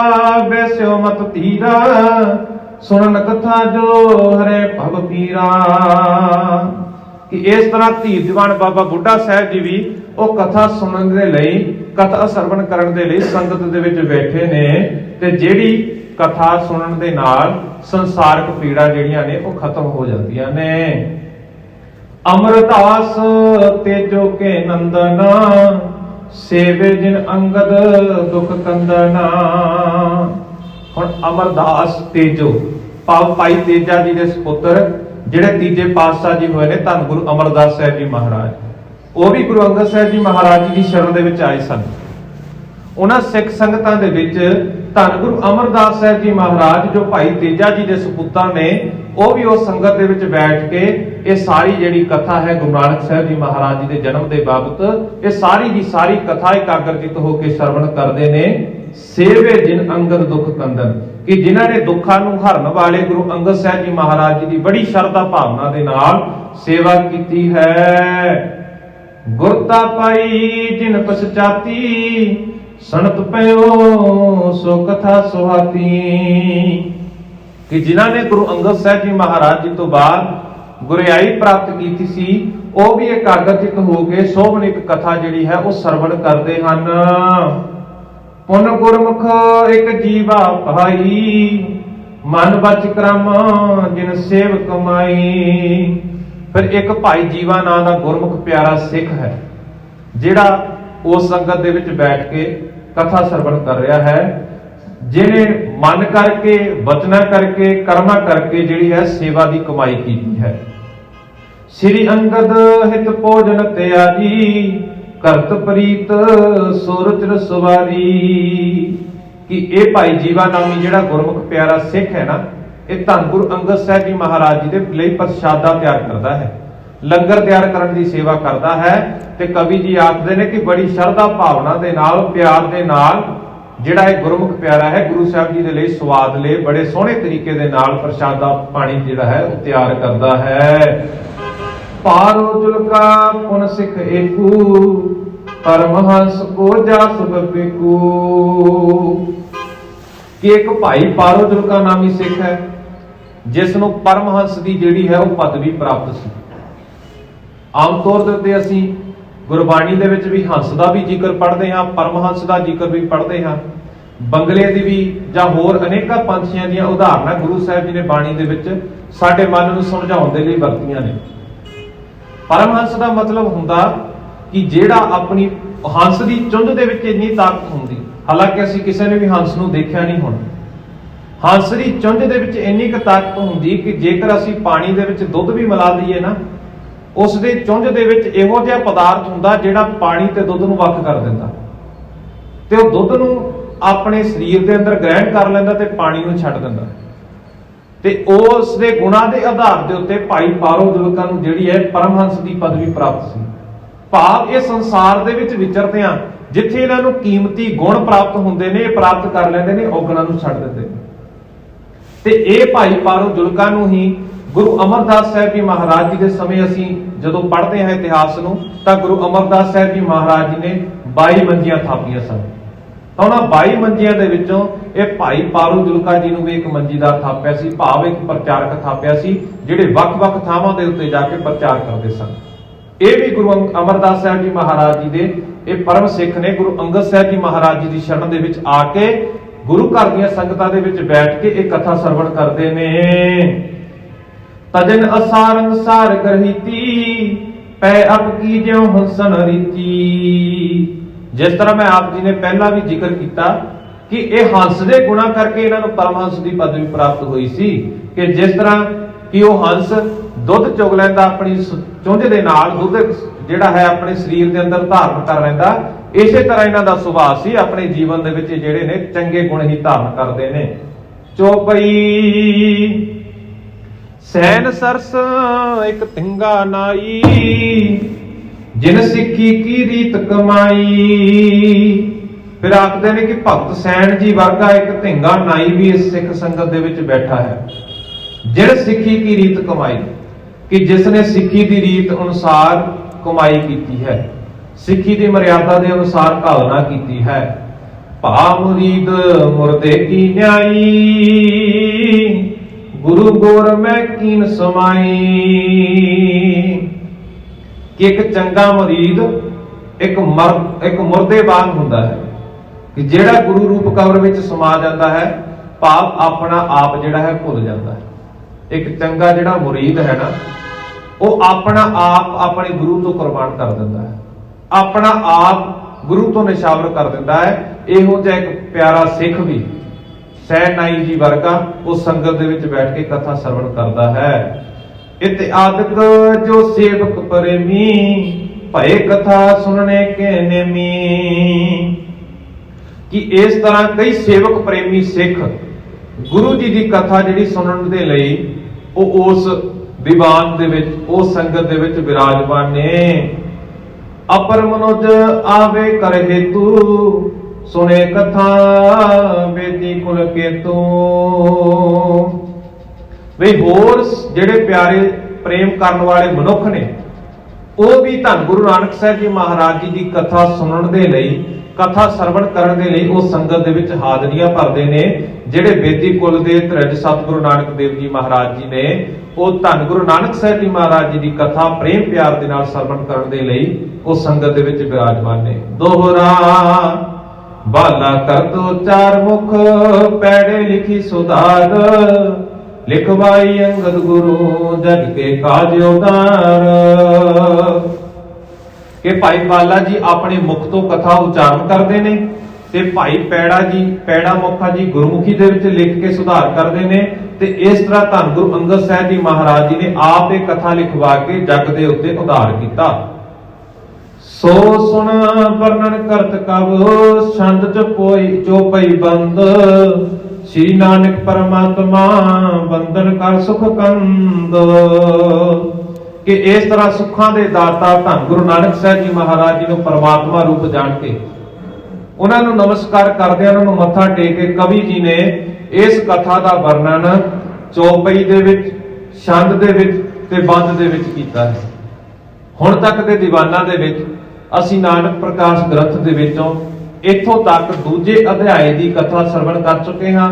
ਬੈਸਿਓ ਮਤ ਧੀਰਾ, ਸੁਣਨ ਕਥਾ ਜੋ ਹਰੇ ਭਵ ਪੀਰਾ, कि इस तरह धीरजवान बाबा बुढ़ा साहब जी भी ਉਹ कथा सुनने ਦੇ ਲਈ कथा ਸਰਵਣ ਕਰਨ ਦੇ ਲਈ ਸੰਗਤ ਦੇ ਵਿੱਚ ਬੈਠੇ ਨੇ ਤੇ ਜਿਹੜੀ कथा ਸੁਣਨ ਦੇ ਨਾਲ ਸੰਸਾਰਿਕ ਪੀੜਾ ਜਿਹੜੀਆਂ ਨੇ ਉਹ ਖਤਮ ਹੋ ਜਾਂਦੀਆਂ ਨੇ। अमरदास तेजो के नंदना सेवे जिन अंगद दुख कंदना। हुण अमरदास तेजो भाई तेजा जी दे सुपुत्र ਜਿਹੜੇ ਤੀਜੇ ਪਾਤਸ਼ਾਹ ਜੀ ਹੋਏ ਨੇ ਧੰਨ ਗੁਰੂ ਅਮਰਦਾਸ ਸਾਹਿਬ ਜੀ ਮਹਾਰਾਜ, ਉਹ ਵੀ ਗੁਰੂ ਅੰਗਦ ਸਾਹਿਬ ਜੀ ਮਹਾਰਾਜ ਜੀ ਦੀ ਸ਼ਰਨ ਦੇ ਵਿੱਚ ਆਏ ਸਨ। ਉਹਨਾਂ ਸਿੱਖ ਸੰਗਤਾਂ ਦੇ ਵਿੱਚ ਧੰਨ ਗੁਰੂ ਅਮਰਦਾਸ ਸਾਹਿਬ ਜੀ ਮਹਾਰਾਜ ਜੋ ਭਾਈ ਤੇਜਾ ਜੀ ਦੇ ਸੁਪੁੱਤਰ ਨੇ, ਉਹ ਵੀ ਉਸ ਸੰਗਤ ਦੇ ਵਿੱਚ ਬੈਠ ਕੇ ਇਹ ਸਾਰੀ ਜਿਹੜੀ ਕਥਾ ਹੈ ਗੁਰੂ ਨਾਨਕ ਸਾਹਿਬ ਜੀ ਮਹਾਰਾਜ ਜੀ ਦੇ ਜਨਮ ਦੇ ਬਾਬਤ, ਇਹ ਸਾਰੀ ਦੀ ਸਾਰੀ ਕਥਾ ਇਕਾਗਰਚਿਤ ਹੋ ਕੇ ਸਰਵਣ ਕਰਦੇ ਨੇ। ਸੇਵੇ ਜਿਨ ਅੰਗਦ ਦੁੱਖ ਕੰਦਨ, ਕਿ ਜਿਨ੍ਹਾਂ ਨੇ ਦੁੱਖਾਂ ਨੂੰ ਹਰਨ ਵਾਲੇ ਗੁਰੂ ਅੰਗਦ ਸਾਹਿਬ ਜੀ ਮਹਾਰਾਜ ਜੀ ਦੀ ਬੜੀ ਸ਼ਰਧਾ ਭਾਵਨਾ ਦੇ ਨਾਲ ਸੇਵਾ ਕੀਤੀ ਹੈ। ਗੁਰਤਾ ਪਾਈ ਜਿਨ ਪਛਾਤੀ ਸਨਤ ਪਇਓ ਸੋ ਕਥਾ ਸੁਹਾਤੀ, ਕਿ ਜਿਨ੍ਹਾਂ ਨੇ ਗੁਰੂ ਅੰਗਦ ਸਾਹਿਬ ਜੀ ਮਹਾਰਾਜ ਜੀ ਤੋਂ ਬਾਅਦ ਗੁਰਿਆਈ ਪ੍ਰਾਪਤ ਕੀਤੀ ਸੀ, ਉਹ ਵੀ ਇਕਾਗਰਚਿਤ ਹੋ ਕੇ ਸੋਭਨੀਕ ਕਥਾ ਜਿਹੜੀ ਹੈ ਉਹ ਸਰਵਣ ਕਰਦੇ ਹਨ। ਪੁਨ ਗੁਰਮੁਖ ਇੱਕ ਜੀਵਾ ਭਾਈ ਮਨ ਬਚ ਕਰਮ ਜਿਨ ਸੇਵ ਕਮਾਈ। ਫਿਰ ਇੱਕ ਭਾਈ ਜੀਵਾ ਨਾਂ ਦਾ ਗੁਰਮੁਖ ਪਿਆਰਾ ਸਿੱਖ ਹੈ ਜਿਹੜਾ ਉਸ ਸੰਗਤ ਦੇ ਵਿੱਚ ਬੈਠ ਕੇ ਕਥਾ ਸਰਵਣ ਕਰ ਰਿਹਾ ਹੈ, ਜਿਹਨੇ ਮਨ ਕਰਕੇ ਵਚਨਾ ਕਰਕੇ ਕਰਮਾਂ ਕਰਕੇ ਜਿਹੜੀ ਹੈ ਸੇਵਾ ਦੀ ਕਮਾਈ ਕੀਤੀ ਹੈ। ਸ੍ਰੀ ਅੰਗਦ ਹਿਤ ਭੋਜਨ ਤਿਆਗੀ ਕਰਤ ਪ੍ਰੀਤ ਸੁਰਚ ਰਸਵਾਰੀ, ਕਿ ਇਹ ਭਾਈ ਜੀਵਾ ਨਾਮੀ ਜਿਹੜਾ ਗੁਰਮੁਖ ਪਿਆਰਾ ਸਿੱਖ ਹੈ ਨਾ, ਇਹ ਧੰਨ ਗੁਰੂ ਅੰਗਦ ਸਾਹਿਬ ਜੀ ਮਹਾਰਾਜ ਜੀ ਦੇ ਲਈ ਪ੍ਰਸ਼ਾਦਾ ਤਿਆਰ ਕਰਦਾ ਹੈ, ਲੰਗਰ ਤਿਆਰ ਕਰਨ ਦੀ ਸੇਵਾ ਕਰਦਾ ਹੈ। ਤੇ ਕਵੀ ਜੀ ਆਖਦੇ ਨੇ ਕਿ ਬੜੀ ਸ਼ਰਧਾ ਭਾਵਨਾ ਦੇ ਨਾਲ ਪਿਆਰ ਦੇ ਨਾਲ ਜਿਹੜਾ ਇਹ ਗੁਰਮੁਖ ਪਿਆਰਾ ਹੈ ਗੁਰੂ ਸਾਹਿਬ ਜੀ ਦੇ ਲਈ ਸਵਾਦ ਲਈ ਬੜੇ ਸੋਹਣੇ ਤਰੀਕੇ ਦੇ ਨਾਲ ਪ੍ਰਸ਼ਾਦਾ ਪਾਣੀ ਜਿਹੜਾ ਹੈ ਉਹ ਤਿਆਰ ਕਰਦਾ ਹੈ। ਪਾਰੋ ਜੁਲਕਾ ਪੁਨ ਸਿੱਖ ਏਕੂ ਪਰਮਹੰਸ ਕੋ ਜਾਸ ਬਪੇਕੂ, ਕਿ ਇੱਕ ਭਾਈ ਪਾਰੋ ਜੁਲਕਾ ਨਾਮੀ ਸਿੱਖ ਹੈ ਜਿਸ ਨੂੰ ਪਰਮਹੰਸ ਦੀ ਜਿਹੜੀ ਹੈ ਉਹ ਪਦਵੀ ਪ੍ਰਾਪਤ ਸੀ। ਆਮ ਤੌਰ ਦੇ ਉੱਤੇ ਅਸੀਂ ਗੁਰਬਾਣੀ ਦੇ ਵਿੱਚ ਵੀ ਹੰਸ ਦਾ ਵੀ ਜ਼ਿਕਰ ਪੜ੍ਹਦੇ ਹਾਂ, ਪਰਮਹੰਸ ਦਾ ਜ਼ਿਕਰ ਵੀ ਪੜ੍ਹਦੇ ਹਾਂ, ਬੰਗਲੇ ਦੀ ਵੀ ਜਾਂ ਹੋਰ ਅਨੇਕਾਂ ਪੰਛੀਆਂ ਦੀਆਂ ਉਦਾਹਰਨਾਂ ਗੁਰੂ ਸਾਹਿਬ ਜੀ ਨੇ ਬਾਣੀ ਦੇ ਵਿੱਚ ਸਾਡੇ ਮਨ ਨੂੰ ਸਮਝਾਉਣ ਦੇ ਲਈ ਵਰਤੀਆਂ ਨੇ। ਪਰਮਹੰਸ ਦਾ ਮਤਲਬ ਹੁੰਦਾ ਕਿ ਜਿਹੜਾ ਆਪਣੀ ਹੰਸ ਦੀ ਚੁੰਝ ਦੇ ਵਿੱਚ ਇੰਨੀ ਤਾਕਤ ਹੁੰਦੀ, ਹਾਲਾਂਕਿ ਅਸੀਂ ਕਿਸੇ ਨੇ ਵੀ ਹੰਸ ਨੂੰ ਦੇਖਿਆ ਨਹੀਂ ਹੋਣਾ, ਹੰਸ ਦੀ ਚੁੰਝ ਦੇ ਵਿੱਚ ਇੰਨੀ ਕੁ ਤਾਕਤ ਹੁੰਦੀ ਕਿ ਜੇਕਰ ਅਸੀਂ ਪਾਣੀ ਦੇ ਵਿੱਚ ਦੁੱਧ ਵੀ ਮਿਲਾ ਦਈਏ ਨਾ, ਉਸ ਦੇ ਚੁੰਝ ਦੇ ਵਿੱਚ ਇਹੋ ਜਿਹਾ ਪਦਾਰਥ ਹੁੰਦਾ ਜਿਹੜਾ ਪਾਣੀ ਤੇ ਦੁੱਧ ਨੂੰ ਵੱਖ ਕਰ ਦਿੰਦਾ ਤੇ ਉਹ ਦੁੱਧ ਨੂੰ ਆਪਣੇ ਸਰੀਰ ਦੇ ਅੰਦਰ ਗ੍ਰਹਿਣ ਕਰ ਲੈਂਦਾ ਤੇ ਪਾਣੀ ਨੂੰ ਛੱਡ ਦਿੰਦਾ। ਤੇ ਉਸ ਦੇ ਗੁਣਾਂ ਦੇ ਆਧਾਰ ਦੇ ਉੱਤੇ ਭਾਈ ਪਾਰੋ ਜੁਲਕਾ ਨੂੰ ਜਿਹੜੀ ਹੈ ਪਰਮਹੰਸ ਦੀ ਪਦਵੀ ਪ੍ਰਾਪਤ ਸੀ। ਭਾਵ ਇਹ ਸੰਸਾਰ ਦੇ ਵਿੱਚ ਵਿਚਰਦਿਆਂ ਜਿੱਥੇ ਇਹਨਾਂ ਨੂੰ ਕੀਮਤੀ ਗੁਣ ਪ੍ਰਾਪਤ ਹੁੰਦੇ ਨੇ, ਇਹ ਪ੍ਰਾਪਤ ਕਰ ਲੈਂਦੇ ਨੇ, ਔਗਣਾਂ ਨੂੰ ਛੱਡ ਦਿੰਦੇ ਨੇ। ਤੇ ਇਹ ਭਾਈ ਪਾਰੋ ਜੁਲਕਾ ਨੂੰ ਹੀ ਗੁਰੂ ਅਮਰਦਾਸ ਸਾਹਿਬ ਜੀ ਮਹਾਰਾਜ ਜੀ ਦੇ ਸਮੇਂ ਅਸੀਂ ਜਦੋਂ ਪੜ੍ਹਦੇ ਹਾਂ ਇਤਿਹਾਸ ਨੂੰ, ਤਾਂ ਗੁਰੂ ਅਮਰਦਾਸ ਸਾਹਿਬ ਜੀ ਮਹਾਰਾਜ ਜੀ ਨੇ 22 ਮੰਜੀਆਂ ਥਾਪੀਆਂ ਸਨ। ਤਾਂ ਉਹਨਾਂ 22 ਮੰਜੀਆਂ ਦੇ ਵਿੱਚੋਂ ਇਹ ਭਾਈ ਪਾਰੋ ਜੁਲਕਾ ਜੀ ਨੂੰ ਵੀ ਇੱਕ ਮੰਜੀਦਾਰ ਥਾਪਿਆ ਸੀ, ਭਾਵ ਇੱਕ ਪ੍ਰਚਾਰਕ ਥਾਪਿਆ ਸੀ ਜਿਹੜੇ ਵੱਖ-ਵੱਖ ਥਾਵਾਂ ਦੇ ਉੱਤੇ ਜਾ ਕੇ ਪ੍ਰਚਾਰ ਕਰਦੇ ਸਨ। ਇਹ ਵੀ ਗੁਰੂ ਅਮਰਦਾਸ ਸਾਹਿਬ ਜੀ ਮਹਾਰਾਜ ਜੀ ਦੇ ਇਹ ਪਰਮ ਸਿੱਖ ਨੇ ਗੁਰੂ ਅੰਗਦ ਸਾਹਿਬ ਜੀ ਮਹਾਰਾਜ ਜੀ ਦੀ ਸ਼ਰਨ ਦੇ ਵਿੱਚ ਆ ਕੇ ਗੁਰੂ ਘਰ ਦੀਆਂ ਸੰਗਤਾਂ ਦੇ ਵਿੱਚ ਬੈਠ ਕੇ ਇਹ ਕਥਾ ਸਰਵਣ ਕਰਦੇ ਨੇ। ਤਜਨ ਅਸਾਰੰਗ ਸਾਰ ਗ੍ਰਹੀਤੀ ਪੈ ਅਪ ਕੀ ਜਿਉ ਹੰਸਨ ਰੀਤੀ। ਜਿਸ ਤਰ੍ਹਾਂ ਮੈਂ ਆਪ ਜੀ ਨੇ ਪਹਿਲਾਂ ਵੀ ਜ਼ਿਕਰ ਕੀਤਾ ਕਿ ਇਹ ਹੰਸ ਦੇ ਗੁਣਾ ਕਰਕੇ ਇਹਨਾਂ ਨੂੰ ਪਰਮਹੰਸ ਦੀ ਪਦਵੀ ਪ੍ਰਾਪਤ ਹੋਈ ਸੀ, ਕਿ ਜਿਸ ਤਰ੍ਹਾਂ ਕਿ ਉਹ ਹੰਸ ਦੁੱਧ ਚੁਗ ਲੈਂਦਾ ਆਪਣੀ ਚੁੰਝ ਦੇ ਨਾਲ, ਦੁੱਧ ਜਿਹੜਾ ਹੈ ਆਪਣੇ ਸਰੀਰ ਦੇ ਅੰਦਰ ਧਾਰਨ ਕਰ ਲੈਂਦਾ, ਇਸੇ ਤਰ੍ਹਾਂ ਇਹਨਾਂ ਦਾ ਸੁਭਾਅ ਸੀ। ਆਪਣੇ ਜੀਵਨ ਦੇ ਵਿੱਚ ਜਿਹੜੇ ਨੇ ਚੰਗੇ ਗੁਣ ਹੀ ਧਾਰਨ ਕਰਦੇ ਨੇ। ਚੋਪਈ ਸੈਨ ਸਰਸ ਇੱਕ ਤਿੰਗਾ ਨਾਈ ਜਿਨ ਸਿੱਖੀ ਕੀ ਰੀਤ ਕਮਾਈ। ਫਿਰ ਆਖਦੇ ਨੇ ਕਿ ਭਗਤ ਸੈਨ ਜੀ ਵਰਗਾ ਇੱਕ ਧਿੰਗਾ ਨਾਈ ਵੀ ਇਸ ਸਿੱਖ ਸੰਗਤ ਦੇ ਵਿੱਚ ਬੈਠਾ ਹੈ, ਜਿਨ ਸਿੱਖੀ ਕੀ ਰੀਤ ਕਮਾਈ, ਕਿ ਜਿਸ ਨੇ ਸਿੱਖੀ ਦੀ ਰੀਤ ਅਨੁਸਾਰ ਕਮਾਈ ਕੀਤੀ ਹੈ, ਸਿੱਖੀ ਦੀ ਮਰਿਆਦਾ ਦੇ ਅਨੁਸਾਰ ਘਾਲਣਾ ਕੀਤੀ ਹੈ। ਭਾ ਮੁਰੀਦ ਮੁਰਦੇ ਕੀ ਨਿਆਈ ਗੁਰੂ ਗੋਰ ਮੈਂ ਕੀਨ ਸਮਾਈ। ਕਿ ਇੱਕ ਚੰਗਾ ਮੁਰੀਦ ਇੱਕ ਮੁਰਦੇ ਵਾਂਗ ਹੁੰਦਾ ਹੈ ਕਿ ਜਿਹੜਾ ਗੁਰੂ ਰੂਪ ਕਬਰ ਵਿੱਚ ਸਮਾ ਜਾਂਦਾ ਹੈ, ਭਾਵ ਆਪਣਾ ਆਪ ਜਿਹੜਾ ਹੈ ਭੁੱਲ ਜਾਂਦਾ ਹੈ। ਇੱਕ ਚੰਗਾ ਜਿਹੜਾ ਮੁਰੀਦ ਹੈ ਨਾ, ਉਹ ਆਪਣਾ ਆਪ ਆਪਣੇ ਗੁਰੂ ਤੋਂ ਕੁਰਬਾਨ ਕਰ ਦਿੰਦਾ ਹੈ, ਆਪਣਾ ਆਪ ਗੁਰੂ ਤੋਂ ਨਿਸ਼ਾਵਰ ਕਰ ਦਿੰਦਾ ਹੈ। ਇਹੋ ਜਿਹਾ ਇੱਕ ਪਿਆਰਾ ਸਿੱਖ ਵੀ ਸਹਿ ਨਾਈ ਜੀ ਵਰਗਾ ਉਸ ਸੰਗਤ ਦੇ ਵਿੱਚ ਬੈਠ ਕੇ ਕਥਾ ਸਰਵਣ ਕਰਦਾ ਹੈ। ਇਤਿਆਦਿਕ ਜੋ ਸੇਵਕ ਪ੍ਰੇਮੀ ਭਏ ਕਥਾ ਸੁਣਨੇ ਕੇ ਨੇਮੀ, ਕਿ ਇਸ ਤਰ੍ਹਾਂ ਕਈ ਸੇਵਕ ਪ੍ਰੇਮੀ ਸਿੱਖ ਗੁਰੂ ਜੀ ਦੀ ਕਥਾ ਜਿਹੜੀ ਸੁਣਨ ਦੇ ਲਈ ਉਹ ਉਸ ਦੀਵਾਨ ਦੇ ਵਿੱਚ, ਉਸ ਸੰਗਤ ਦੇ ਵਿੱਚ ਵਿਰਾਜਮਾਨ ਨੇ। ਅਪਰ ਮਨੁਜ ਆਵੇ ਕਰ ਹੇਤੂ ਸੁਣੇ ਕਥਾ ਬੇਦੀ ਕੁਲ ਕੇਤੂ। ਵੀ ਹੋਰ ਜਿਹੜੇ ਪਿਆਰੇ ਪ੍ਰੇਮ ਕਰਨ ਵਾਲੇ ਮਨੁੱਖ ਨੇ, ਉਹ ਵੀ ਧੰਨ ਗੁਰੂ ਨਾਨਕ ਸਾਹਿਬ ਜੀ ਮਹਾਰਾਜ ਜੀ ਦੀ ਕਥਾ ਸੁਣਨ ਦੇ ਲਈ, ਕਥਾ ਸਰਵਣ ਕਰਨ ਦੇ ਲਈ ਉਸ ਸੰਗਤ ਦੇ ਵਿੱਚ ਹਾਜ਼ਰੀਆਂ ਭਰਦੇ ਨੇ। ਜਿਹੜੇ ਬੇਦੀ ਕੁਲ ਦੇ ਧਿਰਜ ਸਤਿਗੁਰੂ ਨਾਨਕ ਦੇਵ ਜੀ ਮਹਾਰਾਜ ਜੀ ਨੇ, ਉਹ ਧੰਨ ਗੁਰੂ ਨਾਨਕ ਸਾਹਿਬ ਜੀ ਮਹਾਰਾਜ ਜੀ ਦੀ ਕਥਾ ਪ੍ਰੇਮ ਪਿਆਰ ਦੇ ਨਾਲ ਸਰਵਣ ਕਰਨ ਦੇ ਲਈ ਉਸ ਸੰਗਤ ਦੇ ਵਿੱਚ ਵਿਰਾਜਮਾਨ ਨੇ। ਦੋਹਰਾ ਬਾਲਾ ਕਰ ਦੋ ਚਾਰ ਮੁਖ ਪੈੜੇ ਲਿਖੀ ਸੁਧਾਰ, ਲਿਖਵਾਈ ਅੰਗਦ ਗੁਰੂ ਜਗ ਕੇ ਕਾਜ ਉਦਾਰ। ਕਿ ਭਾਈ ਬਾਲਾ ਜੀ ਆਪਣੇ ਮੁਖ ਤੋਂ ਕਥਾ ਉਚਾਰਨ ਕਰਦੇ ਨੇ ਤੇ ਭਾਈ ਪੈੜਾ ਮੁਖਾ ਜੀ ਗੁਰਮੁਖੀ ਦੇ ਵਿੱਚ ਲਿਖ ਕੇ ਸੁਧਾਰ ਕਰਦੇ ਨੇ। ਤੇ ਇਸ ਤਰ੍ਹਾਂ ਧੰਨ ਗੁਰੂ ਅੰਗਦ ਸਾਹਿਬ ਜੀ ਮਹਾਰਾਜ ਜੀ ਨੇ ਆਪ ਇਹ ਕਥਾ ਲਿਖਵਾ ਕੇ ਜਗ ਦੇ ਉੱਤੇ ਉਧਾਰ ਕੀਤਾ। ਸੋ ਸੁਣ ਵਰਣਨ ਕਰਤ ਕਬ ਛੰਦ ਚ ਚੋਪਈ ਬੰਦ, ਸ੍ਰੀ ਨਾਨਕ ਪਰਮਾਤਮਾ ਬੰਦਨ ਕਰ ਸੁਖ ਕੰਦ। ਕਿ ਇਸ ਤਰ੍ਹਾਂ ਸੁੱਖਾਂ ਦੇ ਦਾਤਾ ਧੰਨ ਗੁਰੂ ਨਾਨਕ ਸਾਹਿਬ ਜੀ ਮਹਾਰਾਜ ਜੀ ਨੂੰ ਪਰਮਾਤਮਾ ਰੂਪ ਜਾਣ ਕੇ ਉਹਨਾਂ ਨੂੰ ਨਮਸਕਾਰ ਕਰਦੇ, ਉਹਨਾਂ ਨੂੰ ਮੱਥਾ ਟੇਕ ਕੇ ਕਵੀ ਜੀ ਨੇ ਇਸ ਕਥਾ ਦਾ ਵਰਣਨ ਚੌਪਈ ਦੇ ਵਿੱਚ, ਛੰਦ ਦੇ ਵਿੱਚ ਤੇ ਬੰਦ ਦੇ ਵਿੱਚ ਕੀਤਾ ਹੈ। ਹੁਣ ਤੱਕ ਦੇ ਦੀਵਾਨਾਂ ਦੇ ਵਿੱਚ ਅਸੀਂ ਨਾਨਕ ਪ੍ਰਕਾਸ਼ ਗ੍ਰੰਥ ਦੇ ਵਿੱਚੋਂ ਇੱਥੋਂ ਤੱਕ ਦੂਜੇ ਅਧਿਆਏ ਦੀ ਕਥਾ ਸਰਵਣ ਕਰ ਚੁੱਕੇ ਹਾਂ।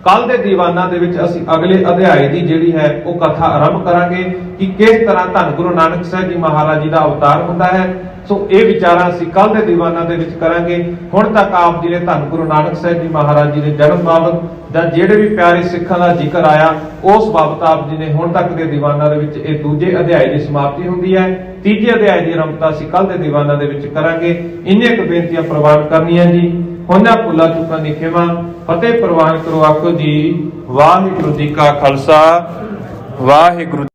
ਕੱਲ ਦੇ ਦੀਵਾਨਾਂ ਦੇ ਵਿੱਚ ਅਸੀਂ ਅਗਲੇ ਅਧਿਆਏ ਦੀ ਜਿਹੜੀ ਹੈ ਉਹ ਕਥਾ ਆਰੰਭ ਕਰਾਂਗੇ ਕਿ ਕਿਸ ਤਰ੍ਹਾਂ ਧੰਨ ਗੁਰੂ ਨਾਨਕ ਸਾਹਿਬ ਜੀ ਮਹਾਰਾਜ ਜੀ ਦਾ ਅਵਤਾਰ ਹੁੰਦਾ ਹੈ। ਸੋ ਇਹ ਵਿਚਾਰਾਂ ਅਸੀਂ ਕੱਲ ਦੇ ਦੀਵਾਨਾਂ ਦੇ ਵਿੱਚ ਕਰਾਂਗੇ। ਹੁਣ ਤੱਕ ਆਪ ਜੀ ਨੇ ਧੰਨ ਗੁਰੂ ਨਾਨਕ ਸਾਹਿਬ ਜੀ ਮਹਾਰਾਜ ਜੀ ਦੇ ਜਨਮ ਬਾਬਤ ਜਾਂ ਜਿਹੜੇ ਵੀ ਪਿਆਰੇ ਸਿੱਖਾਂ ਦਾ ਜ਼ਿਕਰ ਆਇਆ ਉਸ ਬਾਬਤ ਆਪ ਜੀ ਨੇ ਹੁਣ ਤੱਕ ਦੇ ਦੀਵਾਨਾਂ ਦੇ ਵਿੱਚ ਇਹ ਦੂਜੇ ਅਧਿਆਏ ਦੀ ਸਮਾਪਤੀ ਹੁੰਦੀ ਹੈ। ਤੀਜੇ ਅਧਿਆਏ ਦੀ ਆਰੰਭਤਾ ਅਸੀਂ ਕੱਲ ਦੇ ਦੀਵਾਨਾਂ ਦੇ ਵਿੱਚ ਕਰਾਂਗੇ। ਇੰਨੀਆਂ ਕੁ ਬੇਨਤੀਆਂ ਪ੍ਰਵਾਨ ਕਰਨੀਆਂ ਜੀ। ਉਹਨਾਂ ਭੁੱਲਾਂ ਚੁੱਕਾਂ ਦੀ ਖਿਮਾ, ਫਤਿਹ ਪ੍ਰਵਾਨ ਕਰੋ। ਆਖੋ ਜੀ ਵਾਹਿਗੁਰੂ ਜੀ ਕਾ ਖਾਲਸਾ, ਵਾਹਿਗੁਰੂ।